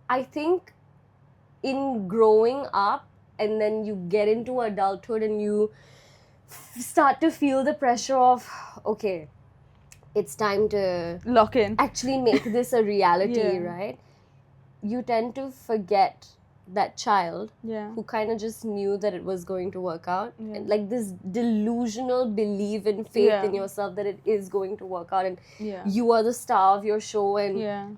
I think in growing up and then you get into adulthood and you start to feel the pressure of, okay, it's time to Lock in. actually make this a reality, Yeah. right? You tend to forget that child Yeah. who kind of just knew that it was going to work out. Yeah. And like this delusional belief and faith Yeah. in yourself that it is going to work out and Yeah. you are the star of your show and Yeah.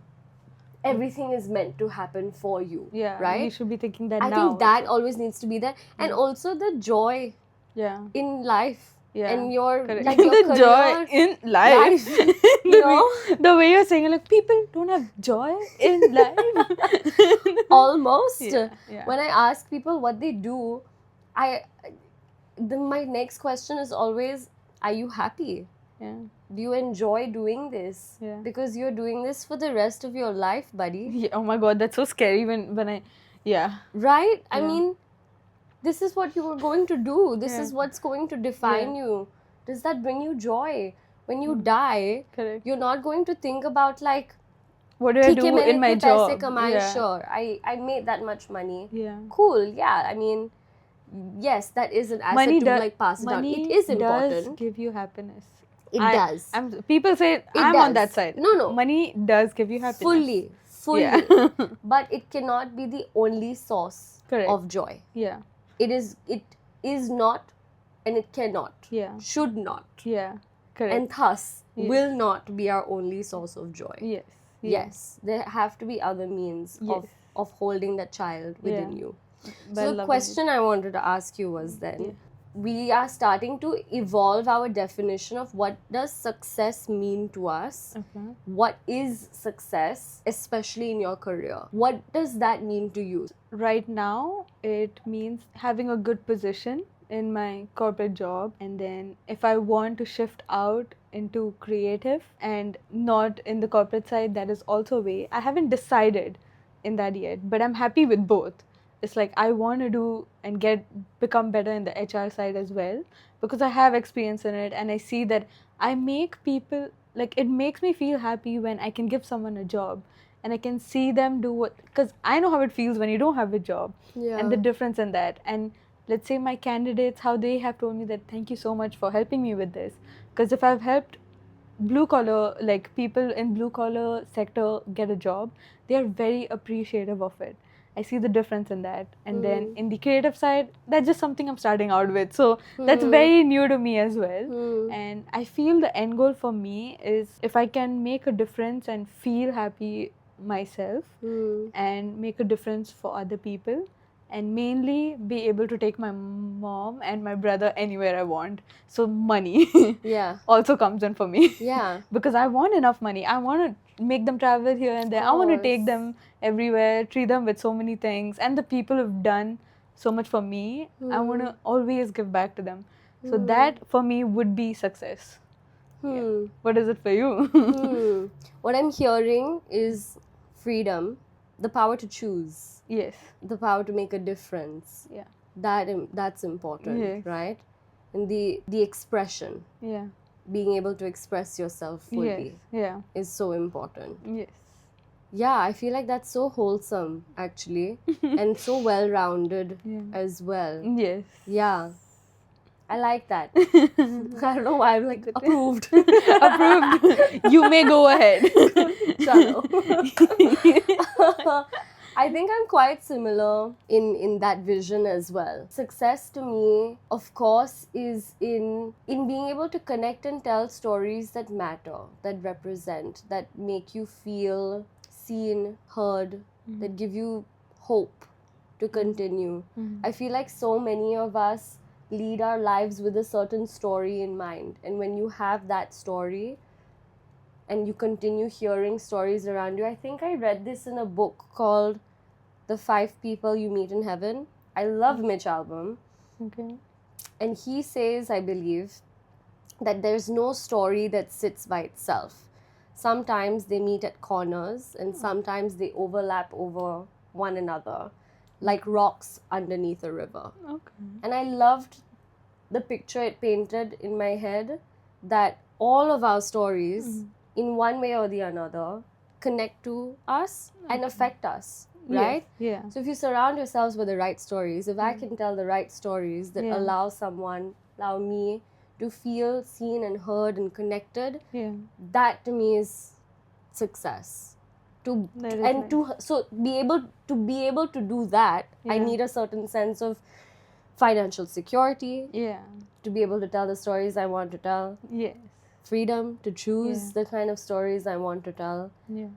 everything is meant to happen for you. Yeah. Right? You should be thinking that I now. think that always needs to be there. And also the joy Yeah. in life. Yeah. And your Correct. like your the career, joy in life. life, the, you know? the way you're saying, like, people don't have joy in life. Almost. Yeah, yeah. When I ask people what they do, my next question is always, are you happy? Yeah. Do you enjoy doing this? Yeah. Because you're doing this for the rest of your life, buddy. Yeah. Oh my god, that's so scary when I. Yeah. Right? I Yeah. mean, this is what you were going to do. This Yeah. is what's going to define you. Does that bring you joy? When you die, Correct. you're not going to think about like, What do I "ठीक है, do मैंने in my इतने पैसे job? कमाए, Yeah. sure. I made that much money. Yeah. Cool, yeah. I mean, yes, that is an asset Money to like pass it down. money It is does important. give you happiness. It I- does. People say I'm on that does. side. No. Money does give you happiness. Fully. Yeah. But it cannot be the only source Correct. of joy. Yeah. It is not, and it cannot, Yeah. should not, Yeah. Correct. and thus Yes. will not be our only source of joy. yes. Yes, there have to be other means Yes. of holding that child within Yeah. you. By So the loving question I wanted to ask you was then, Yeah. we are starting to evolve our definition of what does success mean to us. it. Okay. What is success, especially in your career? What does that mean to you? Right now, it means having a good position in my corporate job, and then if I want to shift out into creative and not in the corporate side, that is also a way. I haven't decided in that yet, but I'm happy with both. It's like I want to do and become better in the HR side as well, because I have experience in it and I see that I make people, like, it makes me feel happy when I can give someone a job and I can see them do what, because I know how it feels when you don't have a job Yeah. and the difference in that. And let's say my candidates, how they have told me that thank you so much for helping me with this. Because if I've helped blue collar, like people in blue collar sector get a job, they are very appreciative of it. I see the difference in that. And then in the creative side, that's just something I'm starting out with. So that's very new to me as well. And I feel the end goal for me is if I can make a difference and feel happy myself and make a difference for other people, and mainly be able to take my mom and my brother anywhere I want. So money Yeah. also comes in for me. Yeah. Because I want enough money. I want to make them travel here and there. I want to take Course. them everywhere, treat them with so many things. And the people who've done so much for me, I want to always give back to them. So that for me would be success. Yeah. What is it for you? What I'm hearing is freedom, the power to choose, Yes. the power to make a difference. Yeah. That's important, Yes. right? And the expression, Yeah. being able to express yourself fully Yes. Yeah. is so important. Yes. Yeah, I feel like that's so wholesome actually and so well-rounded as well. Yes. Yeah. I like that. I don't know why I'm like approved. Approved. You may go ahead. Chalo. I think I'm quite similar in that vision as well. Success to me, of course, is in being able to connect and tell stories that matter, that represent, that make you feel seen, heard, that give you hope to continue. I feel like so many of us lead our lives with a certain story in mind, and when you have that story and you continue hearing stories around you, I think I read this in a book called The 5 People You Meet in Heaven. I love Mitch Albom. Okay. And he says, I believe, that there's no story that sits by itself. Sometimes they meet at corners and sometimes they overlap over one another, like rocks underneath a river. Okay. And I loved the picture it painted in my head that all of our stories, in one way or the another, connect to us and affect us, right? Yes. Yeah. So if you surround yourselves with the right stories, if I can tell the right stories that allow me to feel seen and heard and connected, that to me is success. So be able to do that, I need a certain sense of financial security. Yeah. To be able to tell the stories I want to tell. Yes. Freedom to choose the kind of stories I want to tell. Yeah.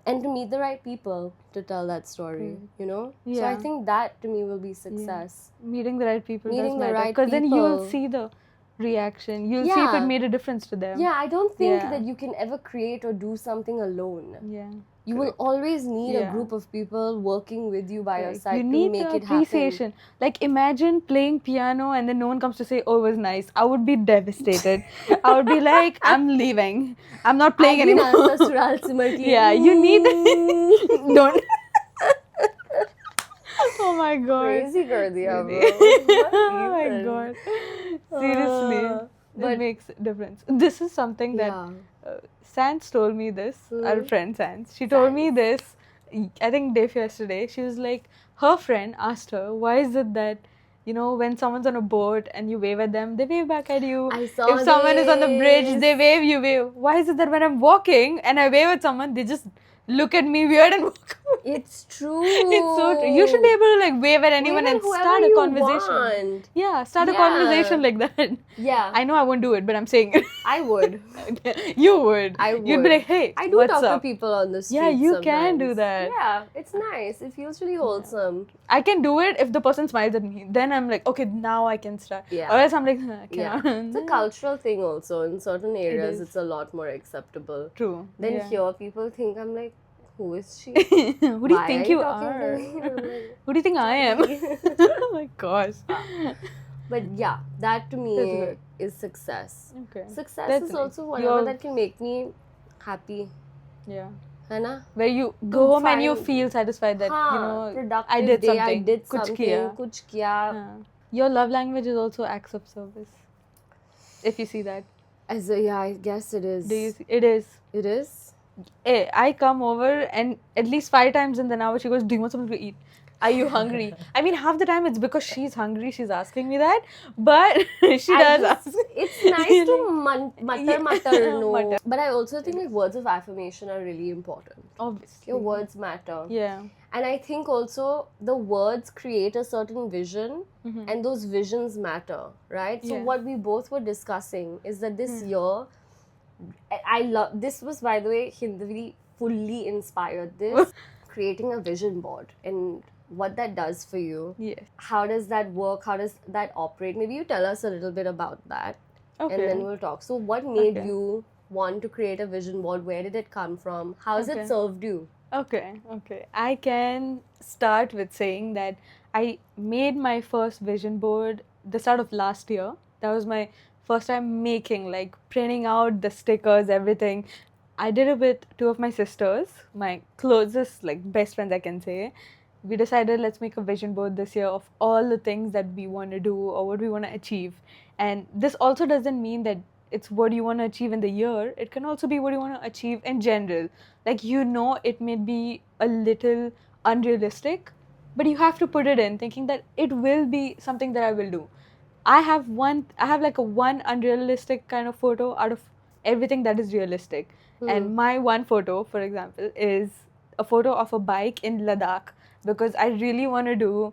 And to meet the right people to tell that story, you know? Yeah. So I think that to me will be success. Meeting the right people Meeting does the matter. right Because then you'll people. see the reaction. You'll see if it made a difference to them. Yeah, I don't think that you can ever create or do something alone. Yeah. You will always need a group of people working with you by your side You to need make the it happen. appreciation. Like imagine playing piano and then no one comes to say, "Oh, it was nice." I would be devastated. I would be like, "I'm leaving. I'm not playing anymore." Yeah, you need. Don't. Oh my god. Crazy girl, diya, bro. Oh my god. Seriously, it makes a difference. This is something that Sans told me this. Our friend Sans. She told me this. I think day yesterday. She was like, her friend asked her, "Why is it that, you know, when someone's on a boat and you wave at them, they wave back at you. I saw If someone is on the bridge, they wave, you wave. Why is it that when I'm walking and I wave at someone, they just look at me weird and walk away?" It's true. It's so true. You should be able to like wave at anyone Wave at and whoever start a you conversation. want. Yeah, start a conversation like that. Yeah. I know I won't do it, but I'm saying it. I would. You would. I would. You'd be like, "Hey, I do what's talk up?" to people on the street. Yeah, you sometimes. can do that. Yeah, it's nice. It feels really wholesome. I can do it if the person smiles at me. Then I'm like, okay, now I can start. Yeah. Or else I'm like, I Yeah. cannot. It's a cultural thing also. In certain areas, is. it's a lot more acceptable. True. Then yeah. here, people think I'm like, who is she? Who do you Why think are you talking to are? me? I'm like, Who do you think I am? Oh my gosh. but yeah, that to me That's is success. Okay. Success That's is nice. also whatever that can make me happy. Yeah. है ना? Where you go home and you find- feel satisfied that, you know, productive I did day, something. I did Kuch something. kiya. Kuch kiya. Your love language is also acts of service. If you see that. Yeah, I guess it is. Do you see? It is. It is? I come over and at least 5 times in an hour she goes, "Do you want something to eat? Are you hungry?" I mean, half the time it's because she's hungry, she's asking me that, but she I does just, ask. it's nice to mutter, Mutter. no. But I also think like words of affirmation are really important. Obviously. Your words matter. Yeah. And I think also the words create a certain vision, and those visions matter, right? So Yeah. what we both were discussing is that this year, I love, this was, by the way, Hindavi fully inspired this, creating a vision board and what that does for you. Yes. How does that work? How does that operate? Maybe you tell us a little bit about that, and then Okay. we'll talk. So what made Okay. you want to create a vision board? Where did it come from? How has Okay. it served you? Okay. I can start with saying that I made my first vision board the start of last year. That was my first time making, like printing out the stickers, everything. I did it with two of my sisters, my closest, like best friends, I can say. We decided let's make a vision board this year of all the things that we want to do or what we want to achieve. And this also doesn't mean that it's what you want to achieve in the year. It can also be what you want to achieve in general. Like, it may be a little unrealistic, but you have to put it in thinking that it will be something that I will do. I have like a one unrealistic kind of photo out of everything that is realistic. And my one photo, for example, is a photo of a bike in Ladakh, because I really want to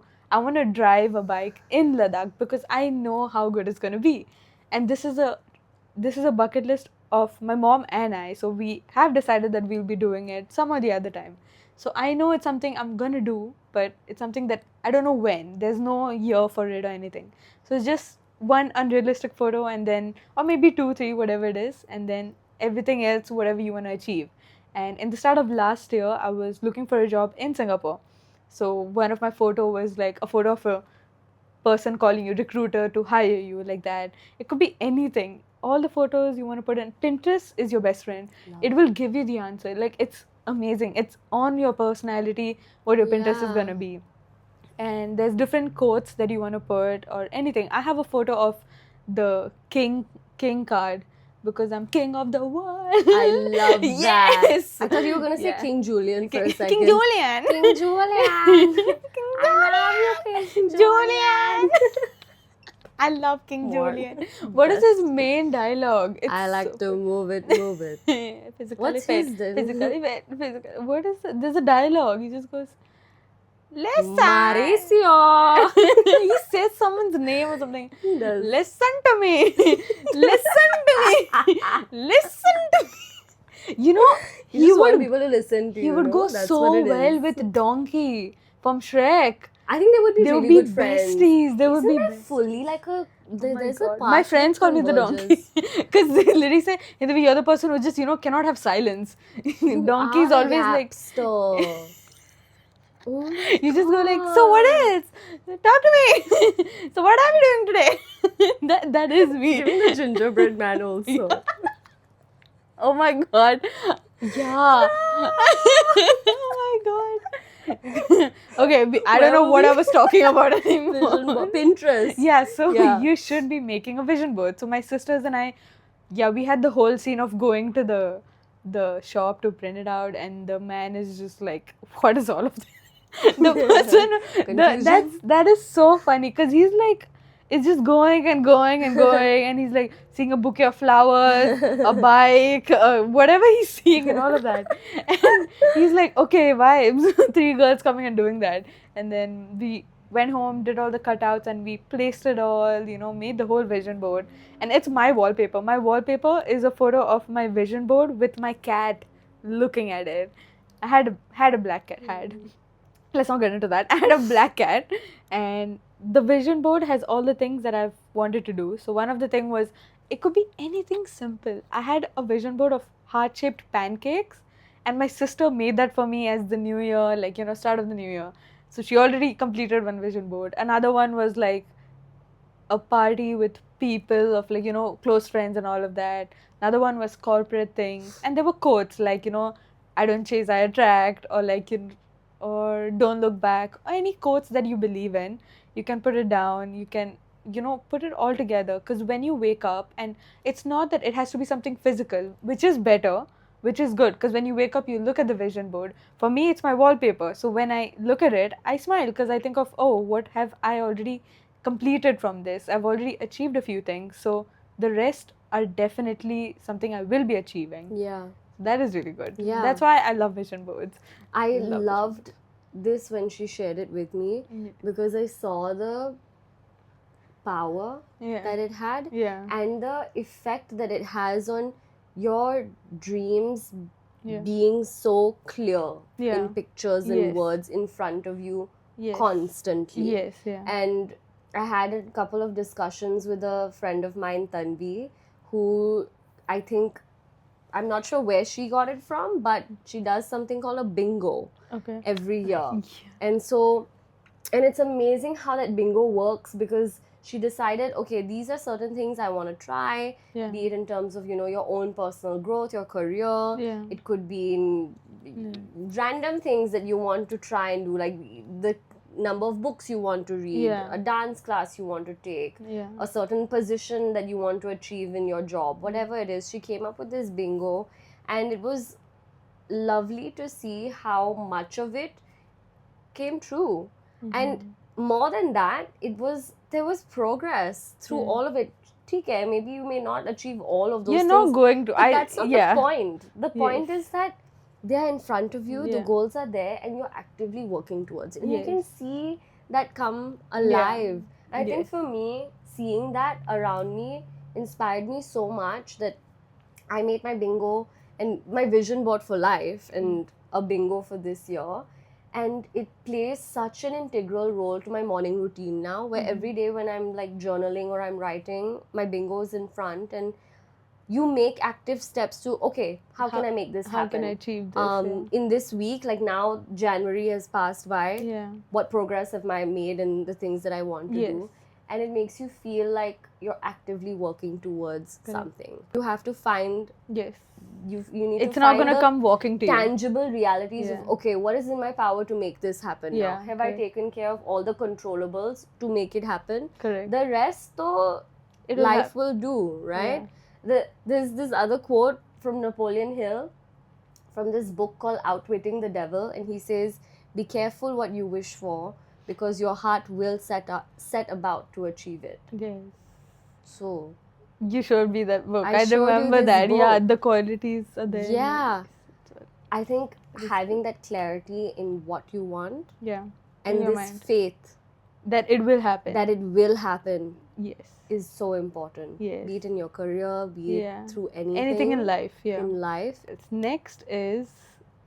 drive a bike in Ladakh because I know how good it's going to be. And this is a bucket list of my mom and I. So we have decided that we'll be doing it some or the other time. So I know it's something I'm going to do, but it's something that I don't know when. There's no year for it or anything. So it's just one unrealistic photo, and then, or maybe 2, 3, whatever it is, and then everything else, whatever you want to achieve. And in the start of last year, I was looking for a job in Singapore. So one of my photo was like a photo of a person calling you recruiter to hire you, like that. It could be anything. All the photos you want to put in. Pinterest is your best friend. It will give you the answer. Like, it's amazing. It's on your personality what your Pinterest is Yeah. going to be. And there's different quotes that you want to put or anything. I have a photo of the king card because I'm king of the world. I love that. Yes. I thought you were going to say Yeah. King Julian for a second. King Julian. King Julian. I love you, King Julian. I love King What? Julian. What is his main dialogue? It's I like to move it, move it. physically What's fit. his then? Physically fit. What is it? There's a dialogue. He just goes, listen. Mauricio. He says someone's name or something. He does. Listen to me. Listen to me. Listen to me. You know, You just want people to listen to you. he would no? go That's so what it well is. with Donkey from Shrek. I think they would be They really would be good friends. besties. They would Isn't be there besties. fully like a there's a part My friends call me the donkey because they literally say, you're the person who just cannot have silence. Donkey is always like you just go like, so what else? Talk to me. So what are we doing today? that is me. Even the gingerbread man also. Oh my god. Yeah. Oh my god. Okay, I don't know what I was talking about anymore. Vision board. Pinterest. Yeah, so Yeah. you should be making a vision board. So my sisters and I, we had the whole scene of going to the shop to print it out, and the man is just like, what is all of this? The person, that is so funny because he's like, it's just going and going and going, and he's like seeing a bouquet of flowers, a bike, whatever he's seeing, and all of that. And he's like, okay, vibes. 3 girls coming and doing that. And then we went home, did all the cutouts, and we placed it all, made the whole vision board. And it's my wallpaper. My wallpaper is a photo of my vision board with my cat looking at it. I had a black cat. Let's not get into that. I had a black cat, and the vision board has all the things that I've wanted to do. So one of the things was, it could be anything simple. I had a vision board of heart-shaped pancakes, and my sister made that for me as the new year, like, start of the new year. So she already completed one vision board. Another one was like a party with people of like, close friends and all of that. Another one was corporate things. And there were quotes like, I don't chase, I attract, or like, or don't look back, or any quotes that you believe in. You can put it down. You can, put it all together. Because when you wake up, and it's not that it has to be something physical, which is better, which is good because when you wake up, you look at the vision board. For me, it's my wallpaper. So when I look at it, I smile because I think of, oh, what have I already completed from this? I've already achieved a few things. So the rest are definitely something I will be achieving. Yeah. That is really good. Yeah. That's why I love vision boards. I love vision loved this when she shared it with me because I saw the power that it had and the effect that it has on your dreams being so clear in pictures and words in front of you constantly. And I had a couple of discussions with a friend of mine, Tanvi, who I think, I'm not sure where she got it from, but she does something called a bingo every year. And so, and it's amazing how that bingo works because she decided, okay, these are certain things I want to try, be it in terms of, you know, your own personal growth, your career. It could be in random things that you want to try and do, like the number of books you want to read, a dance class you want to take, a certain position that you want to achieve in your job, whatever it is. She came up with this bingo and it was lovely to see how much of it came true. And more than that, there was progress through all of it. Okay, maybe you may not achieve all of those things. You're not going to. But that's not the point. The point is that they are in front of you, the goals are there, and you're actively working towards it. And you can see that come alive. I think for me, seeing that around me inspired me so much that I made my bingo and my vision board for life and a bingo for this year. And it plays such an integral role to my morning routine now, where every day when I'm like journaling or I'm writing, my bingo is in front and you make active steps to, okay, how can I make this happen? How can I achieve this? In this week, like now January has passed by, what progress have I made in the things that I want to do? And it makes you feel like you're actively working towards something. You have to find... You need it's to not find going to come walking to tangible realities of, okay, what is in my power to make this happen now? Have I taken care of all the controllables to make it happen? Correct. The rest, though, life will do, right? There's this other quote from Napoleon Hill from this book called Outwitting the Devil, and he says, be careful what you wish for because your heart will set about to achieve it. So... You showed me that book. I remember that. Book. Yeah, the qualities are there. Yeah. I think having that clarity in what you want. And this faith. That it will happen. Is so important. Be it in your career, be it through anything. Anything in life. In life. Next is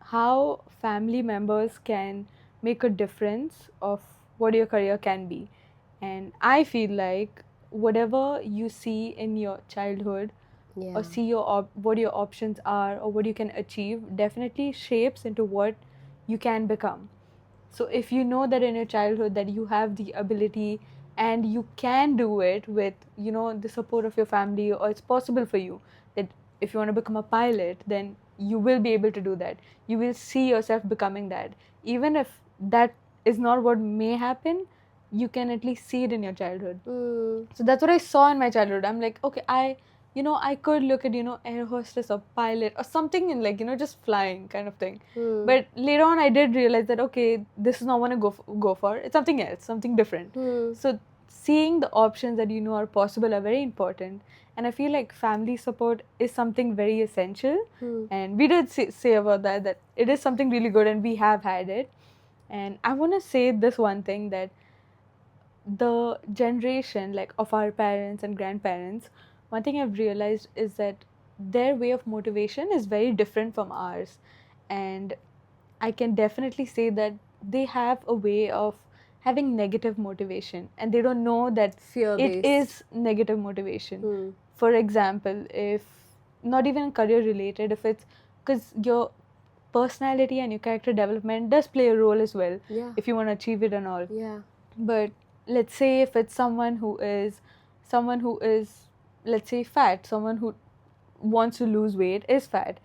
how family members can make a difference of what your career can be. And I feel like whatever you see in your childhood or see what your options are or what you can achieve definitely shapes into what you can become. So if you know that in your childhood that you have the ability and you can do it with, you know, the support of your family, or it's possible for you that if you want to become a pilot, then you will be able to do that. You will see yourself becoming that. Even if that is not what may happen, you can at least see it in your childhood. So that's what I saw in my childhood. I'm like, okay, I could look at, air hostess or pilot or something in like, just flying kind of thing. But later on, I did realize that, okay, this is not what I go for. It's something else, something different. So seeing the options that are possible are very important. And I feel like family support is something very essential. And we did say about that it is something really good and we have had it. And I want to say this one thing, that the generation like of our parents and grandparents, one thing I've realized is that their way of motivation is very different from ours. And I can definitely say that they have a way of having negative motivation and they don't know that fear-based. It is negative motivation. For example, if not even career related, if it's because your personality and your character development does play a role as well, if you want to achieve it and all. But let's say if it's someone who is, let's say, fat, someone who wants to lose weight is fat,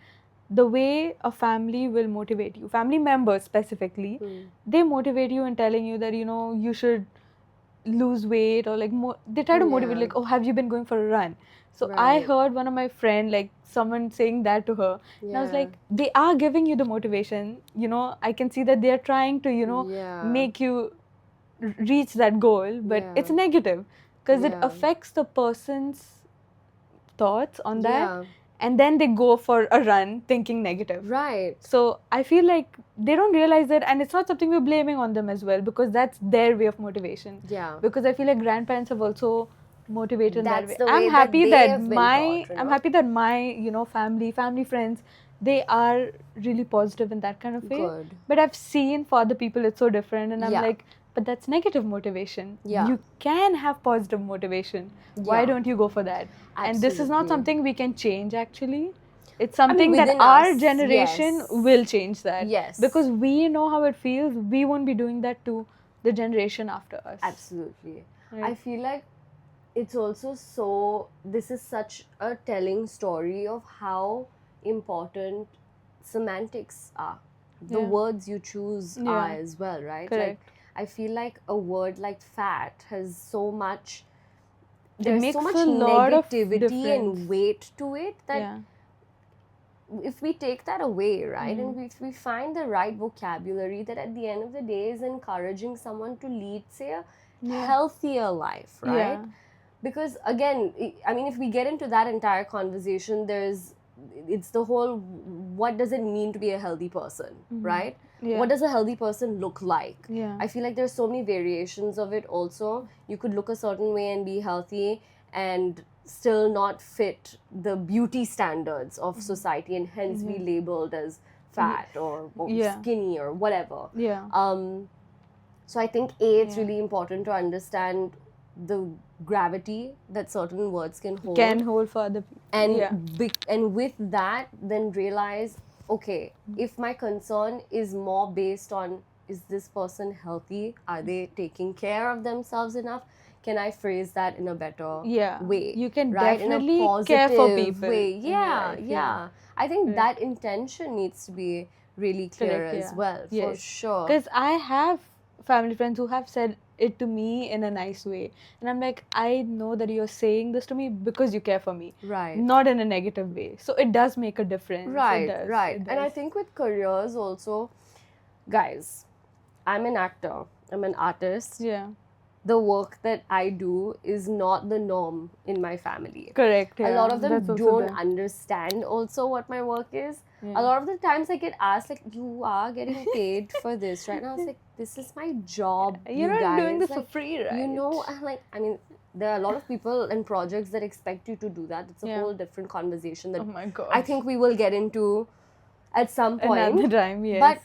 the way a family will motivate you, family members specifically, they motivate you in telling you that, you should lose weight or like they try to motivate, Yeah. like, oh, have you been going for a run? So I Right. heard one of my friend, like someone saying that to her, and I was Yeah. like, they are giving you the motivation, I can see that they are trying to Yeah. make you reach that goal, but Yeah. it's negative because it Yeah. affects the person's thoughts on that, Yeah. and then they go for a run thinking negative. Right. So I feel like they don't realize it, and it's not something we're blaming on them as well, because that's their way of motivation. Yeah. Because I feel like grandparents have also motivated in that That's way. the way I'm that happy they that have been my taught, I'm happy that my family friends, they are really positive in that kind of way. Good. But I've seen for other people it's so different, and I'm Yeah. like, but that's negative motivation. Yeah. You can have positive motivation. Why Yeah. don't you go for that? And this is not Absolutely. something we can change actually. It's something that within our us, generation yes. will change that. Yes. Because we know how it feels. We won't be doing that to the generation after us. Absolutely. Right. I feel like it's also this is such a telling story of how important semantics are. The Yeah. words you choose Yeah. are as well, right? Correct. Like, I feel like a word like fat has so much, It there's makes so much a lot of negativity difference. and weight to it that Yeah. if we take that away, right, Mhm. and if we find the right vocabulary that at the end of the day is encouraging someone to lead, say, a Yeah. healthier life, right? Yeah. Because again, I mean, if we get into that entire conversation, it's the whole, what does it mean to be a healthy person, Mhm. right? Yeah. What does a healthy person look like? Yeah. I feel like there's so many variations of it also. You could look a certain way and be healthy and still not fit the beauty standards of society, and hence be labeled as fat or Yeah. skinny or whatever. Yeah. So I think it's Yeah. really important to understand the gravity that certain words can hold, Can hold for other people. and Yeah. and with that, then realize, okay, if my concern is more based on, is this person healthy? Are they taking care of themselves enough? Can I phrase that in a better Yeah. way? You can right? definitely in a positive care for people way. in your Yeah, life, yeah. I think Right. that intention needs to be really clear Correct, as yeah. well, for Yes. sure. Because I have family friends who have said it to me in a nice way. And I'm like, I know that you're saying this to me because you care for me, Right. not in a negative way. So it does make a difference. Right, It does. right. It And I does. think with careers also, guys, I'm an actor, I'm an artist. Yeah. The work that I do is not the norm in my family. Correct. Yeah. A lot of them That's also don't there. understand also what my work is. Yeah. A lot of the times I get asked, like, you are getting paid for this, right? And I was like, this is my job. You're you not doing guys. this for Like, free, right? You know, I mean, there are a lot of people and projects that expect you to do that. It's a Yeah. whole different conversation that Oh my god. I think we will get into at some point. Another time, yes. But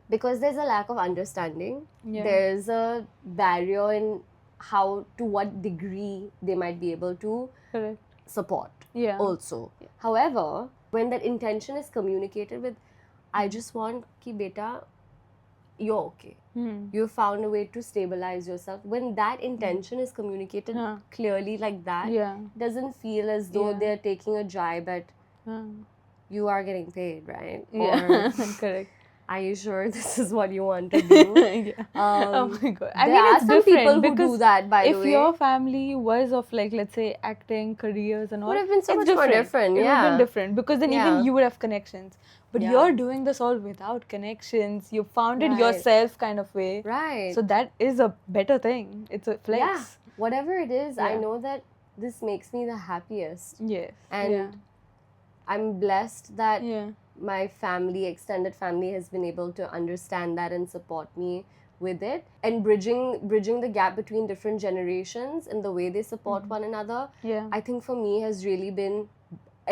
because there's a lack of understanding, Yeah. there's a barrier in how, to what degree they might be able to Correct. support Yeah. also. However, when that intention is communicated with, I just want ki beta, you're okay. Hmm. You found a way to stabilize yourself. When that intention is communicated Huh. clearly like that, Yeah. it doesn't feel as though Yeah. they're taking a jibe at, Huh. you are getting paid, right? Yeah. Or, Correct. are you sure this is what you want to do? Yeah. Oh my god. I there mean, are it's some different people who because do that, by the if way. your family was of, like, let's say, acting careers and all, Would have been so it's much more different, It would yeah. have been different because then Yeah. even you would have connections. But Yeah. you're doing this all without connections. You found it Right. yourself, kind of way. Right. So that is a better thing. It's a flex. yeah, whatever it is, I Yeah. know that this makes me the happiest. Yes. And yeah. I'm blessed that Yeah. my family, extended family, has been able to understand that and support me with it. And bridging the gap between different generations and the way they support one another, Yeah. I think for me has really been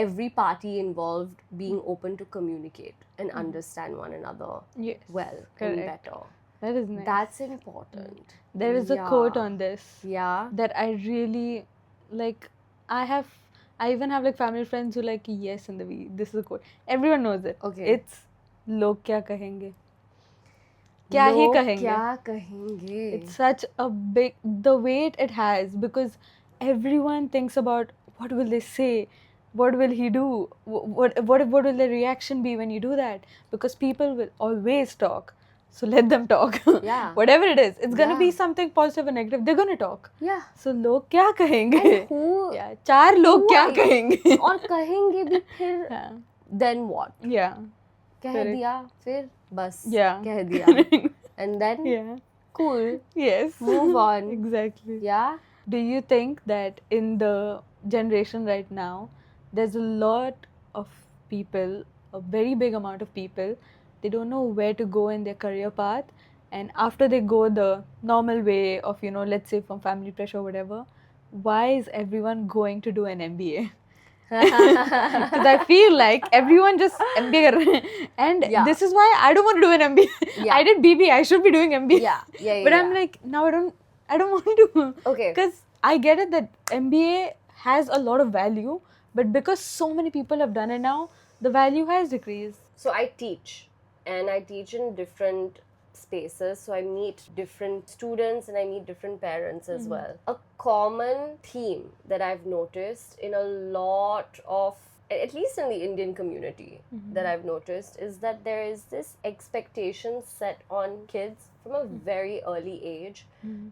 every party involved being open to communicate and understand one another Yes. well and Correct. better. That is nice. That's important. There is a quote Yeah. on this Yeah. that I really like. I even have like family friends who like yes in the V. This is a quote. Everyone knows it. Okay. It's log kya kahenge. Kya hi Log kahenge. kya kahenge. It's such a big the weight it has because everyone thinks about what will they say, what will he do, what will the reaction be when you do that, because people will always talk. So let them talk. Yeah. Whatever it is, it's gonna be Yeah. something positive or negative. They're gonna talk. Yeah. So लोग क्या कहेंगे? And who Yeah. चार लोग who क्या are- कहेंगे? और कहेंगे भी फिर Yeah. then what? Yeah. कह Correct. दिया फिर बस Yeah. कह दिया and then Yeah. cool, Yes. move on. Exactly. Yeah. Do you think that in the generation right now, there's a lot of people, a very big amount of people, they don't know where to go in their career path, and after they go the normal way of, you know, let's say from family pressure or whatever, why is everyone going to do an MBA? Because I feel like everyone just MBA कर रहे हैं. And Yeah. this is why I don't want to do an MBA. Yeah. I did BBA, I should be doing MBA. Yeah. But I'm like, now I don't want to. Okay. Because I get it that MBA has a lot of value, but because so many people have done it now, the value has decreased. So I teach, and I teach in different spaces. So I meet different students and I meet different parents as well. A common theme that I've noticed in a lot of, at least in the Indian community, that I've noticed is that there is this expectation set on kids from a very early age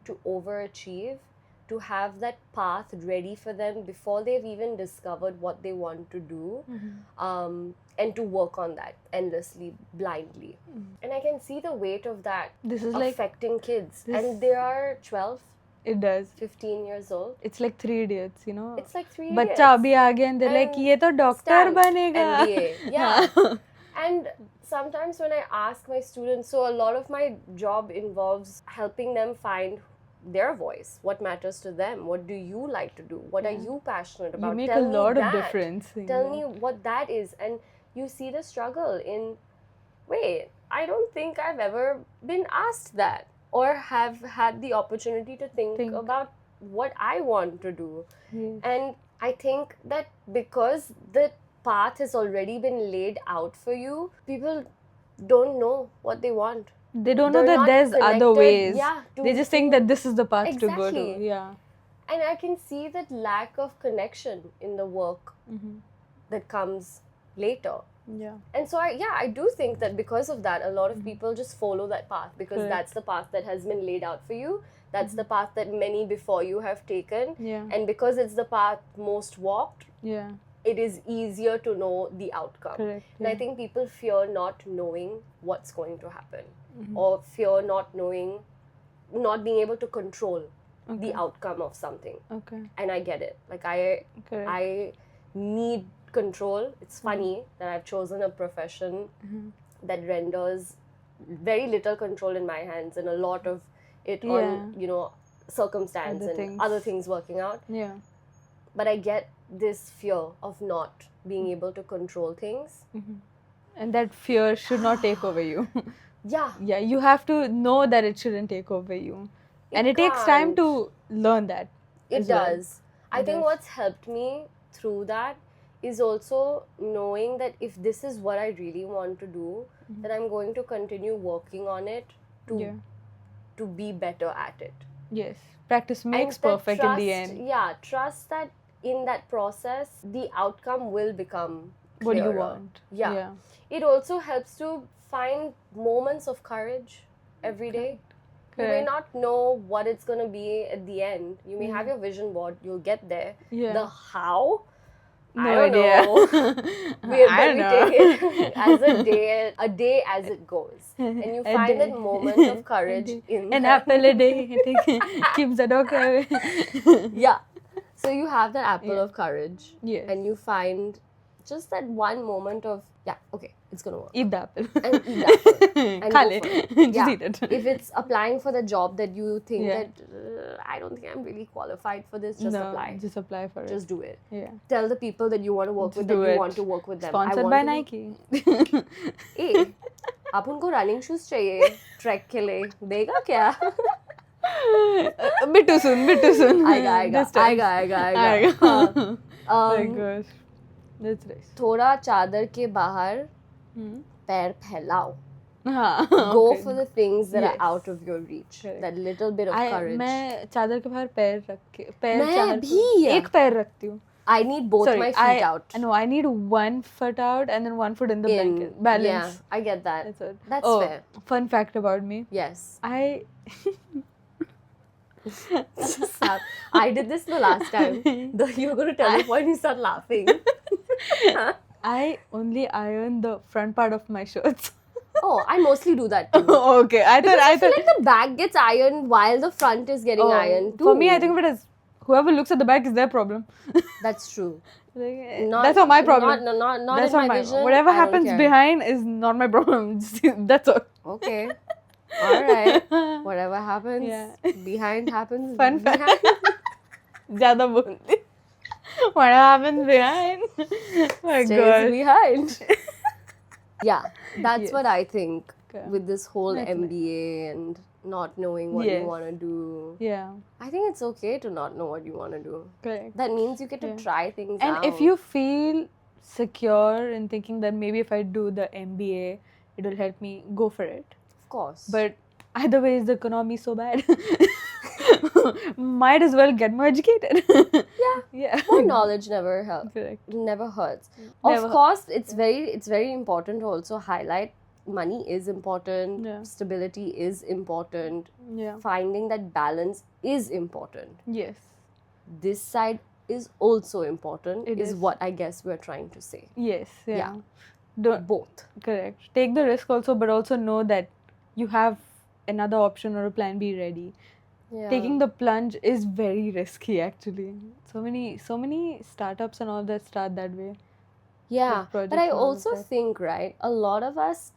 to overachieve, to have that path ready for them before they've even discovered what they want to do, and to work on that endlessly, blindly. And I can see the weight of that This is like, affecting kids. this- And they are 12, it does. 15 years old. It's like 3 idiots, you know. It's like 3 बच्चा idiots. अभी आ गया and they're like, And ये तो doctor Stamp, बनेगा. MBA. Yeah. And sometimes when I ask my students, so a lot of my job involves helping them find their voice, what matters to them, what do you like to do, what are you passionate about. You make Tell a me lot of that. difference. you Tell know. me what that is. And you see the struggle in, wait, I don't think I've ever been asked that or have had the opportunity to think. About what I want to do. Yes. And I think that because the path has already been laid out for you, people don't know what they want. They don't know They're that not there's other connected, ways. yeah, They just think that this is the path to go to. Exactly. Yeah. And I can see that lack of connection in the work that comes later. Yeah. And so I do think that because of that, a lot of people just follow that path because Correct. that's the path that has been laid out for you. That's the path that many before you have taken. Yeah. And because it's the path most walked, Yeah. it is easier to know the outcome. Correct. And I think people fear not knowing what's going to happen, or fear not knowing, not being able to control the outcome of something. Okay. And I get it. Like Correct. I need control. It's funny that I've chosen a profession that renders very little control in my hands and a lot of it Yeah. on, you know, circumstance Other and things. other things working out. Yeah. But I get this fear of not being able to control things. And that fear should not take over you. Yeah. Yeah, you have to know that it shouldn't take over you. And it takes time can't. to learn that. It as well. does. I think what's helped me through that is also knowing that if this is what I really want to do, then I'm going to continue working on it to be better at it. Yes. Practice makes And that perfect in the trust- end. Yeah, trust that in that process, the outcome will become What you clearer. want. Yeah. It also helps to find moments of courage every day. You may Correct. not know what it's going to be at the end. You may have your vision board, you'll get there. Yeah. The how, No I don't idea. know. we I don't know. take it as a day as it goes. And you A find day. that moment of courage in An that. apple a day keeps the dog away. Yeah. So you have that apple of courage. Yes. And you find just that one moment of, yeah, okay, it's going to work. Eat the apple. And eat the apple. And Khā go le. for it. Just Yeah. eat it. If it's applying for the job that you think Yeah. that I don't think I'm really qualified for this, just No, apply. Just apply for it. Just do it. Yeah. Tell the people that you want to work Just with do that you it. want to work with them. Sponsored I by want to Nike. ए आप उनको running shoes चाहिए track के लिए देगा क्या Bit too soon. आएगा आएगा This time. आएगा आएगा आएगा आएगा. हाँ. Oh my Um, gosh. That's nice. थोड़ा चादर के बाहर Hmm. पैर फैलाओ. हाँ. Go okay. for the things that Yes. are out of your reach. Correct. That little bit of courage. मैं चादर के बाहर पैर रख के पैर मैं चादर भी. एक पैर रखती हूँ. I need both Sorry, my feet out. No, I need one foot out and then one foot in the blanket. Balance. Yeah, I get that. That's it. That's fair. Fun fact about me. Yes. I did this the last time. You're going to tell the point, you start laughing. I only iron the front part of my shirts. Oh, I mostly do that too. Okay, I Because I feel thought like the back gets ironed while the front is getting ironed too. For me, I think of it as whoever looks at the back is their problem. That's true. That's not my problem. Not That's in not my my vision. Whatever I don't happens care. behind is not my problem. That's all. Okay. All right. Whatever happens Yeah. behind happens Fun fact. behind. Zyada bolti. What happens behind? My Stays God. behind. Yeah, that's Yes. what I think Okay. with this whole That's nice. MBA and not knowing what Yes. you want to do. Yeah, I think it's okay to not know what you want to do. correct. That means you get to Yeah. try things And out. if you feel secure in thinking that maybe if I do the MBA, it will help me, go for it. Of course. But either way, is the economy so bad? Might as well get more educated. Yeah. Yeah. more knowledge never helps. Correct. Never hurts. Never. Of course, it's very important to also highlight money is important, Yeah. stability is important, Yeah. finding that balance is important. Yes. This side is also important, It is is. what I guess we're trying to say. Yes. Yeah. Yeah. Don't, Both. correct. Take the risk also, but also know that you have another option or a plan B ready. Yeah. Taking the plunge is very risky actually. So many startups and all that start that way. Yeah, with projects but I and all of also that. think, right, a lot of us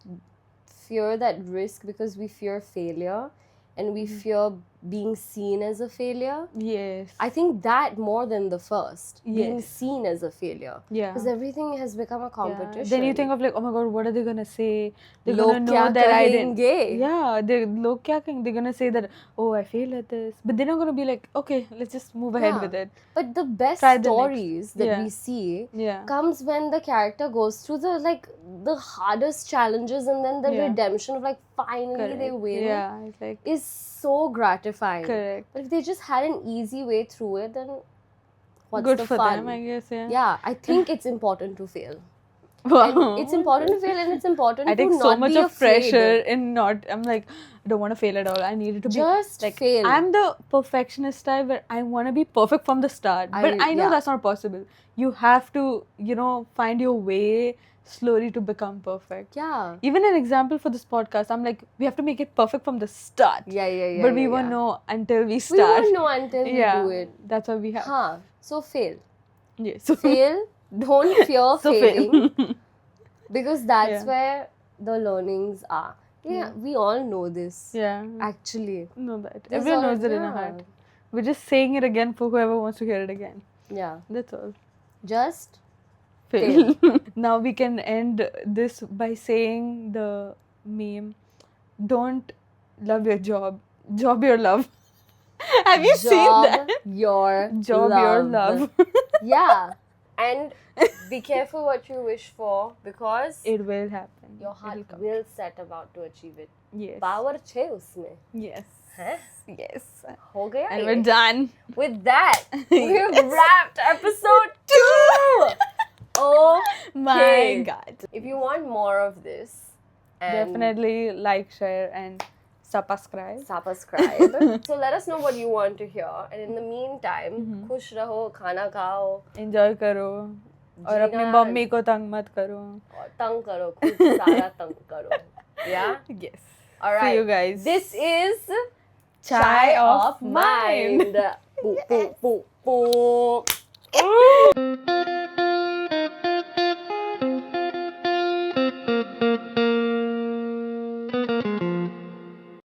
fear that risk because we fear failure and we Mm-hmm. fear being seen as a failure. Yes. I think that more than the first, being Yes. seen as a failure. Yeah. Because everything has become a Yeah. competition. Then you think of like, oh my god, what are they gonna say? They're Log gonna kya know that I kahenge? didn't. Yeah, they're gonna say that, oh, I failed at this, but they're not gonna be like, okay, let's just move ahead Yeah. with it. But the best Try the next. stories that Yeah. we see Yeah. comes when the character goes through the hardest challenges and then the Yeah. redemption of like finally they Correct. win Yeah, it's like is so gratifying. correct. But if they just had an easy way through it, then what's Good the for fun? them, I guess. Yeah. Yeah, I think it's important to fail. Wow. And it's important to fail and it's important I to take not so much be of afraid. pressure in not. I'm like, I don't want to fail at all. I need it to be Just like fail. I'm the perfectionist type where I want to be perfect from the start, but I know yeah. that's not possible. You have to, find your way slowly to become perfect. Yeah. Even an example for this podcast, I'm like, we have to make it perfect from the start. Yeah. But we yeah, won't yeah. know until we We start. won't know until we Yeah, do it. that's why we have. Huh. So fail. Yeah, so Fail. Don't fear so failing. fail. Because that's Yeah. where the learnings are. Yeah, we all know this. Yeah, Actually. know that. There's Everyone all- knows it in a yeah. heart. We're just saying it again for whoever wants to hear it again. Yeah. That's all. Just Fail. Now we can end this by saying the meme, don't love your job, job your love. Have you seen job that? your Job your love. Yeah. And be careful what you wish for because It will happen. your It'll heart come. will set about to achieve it. Yes. Power छे उसमें. Yes. हैं? Yes. हो गया And ये? we're done. With that, we've wrapped episode 2. Oh My Okay. God. If you want more of this, and Definitely like, share, and subscribe. subscribe. So let us know what you want to hear. And in the meantime, Mm-hmm. खुश रहो, खाना खाओ, Enjoy करो और अपनी जीना- mummy को तंग मत करो. और तंग करो, खुद सारा तंग करो. Yeah? Yes. All right. See you guys. This is Chai of Mind. Boo, boo, boo, boo.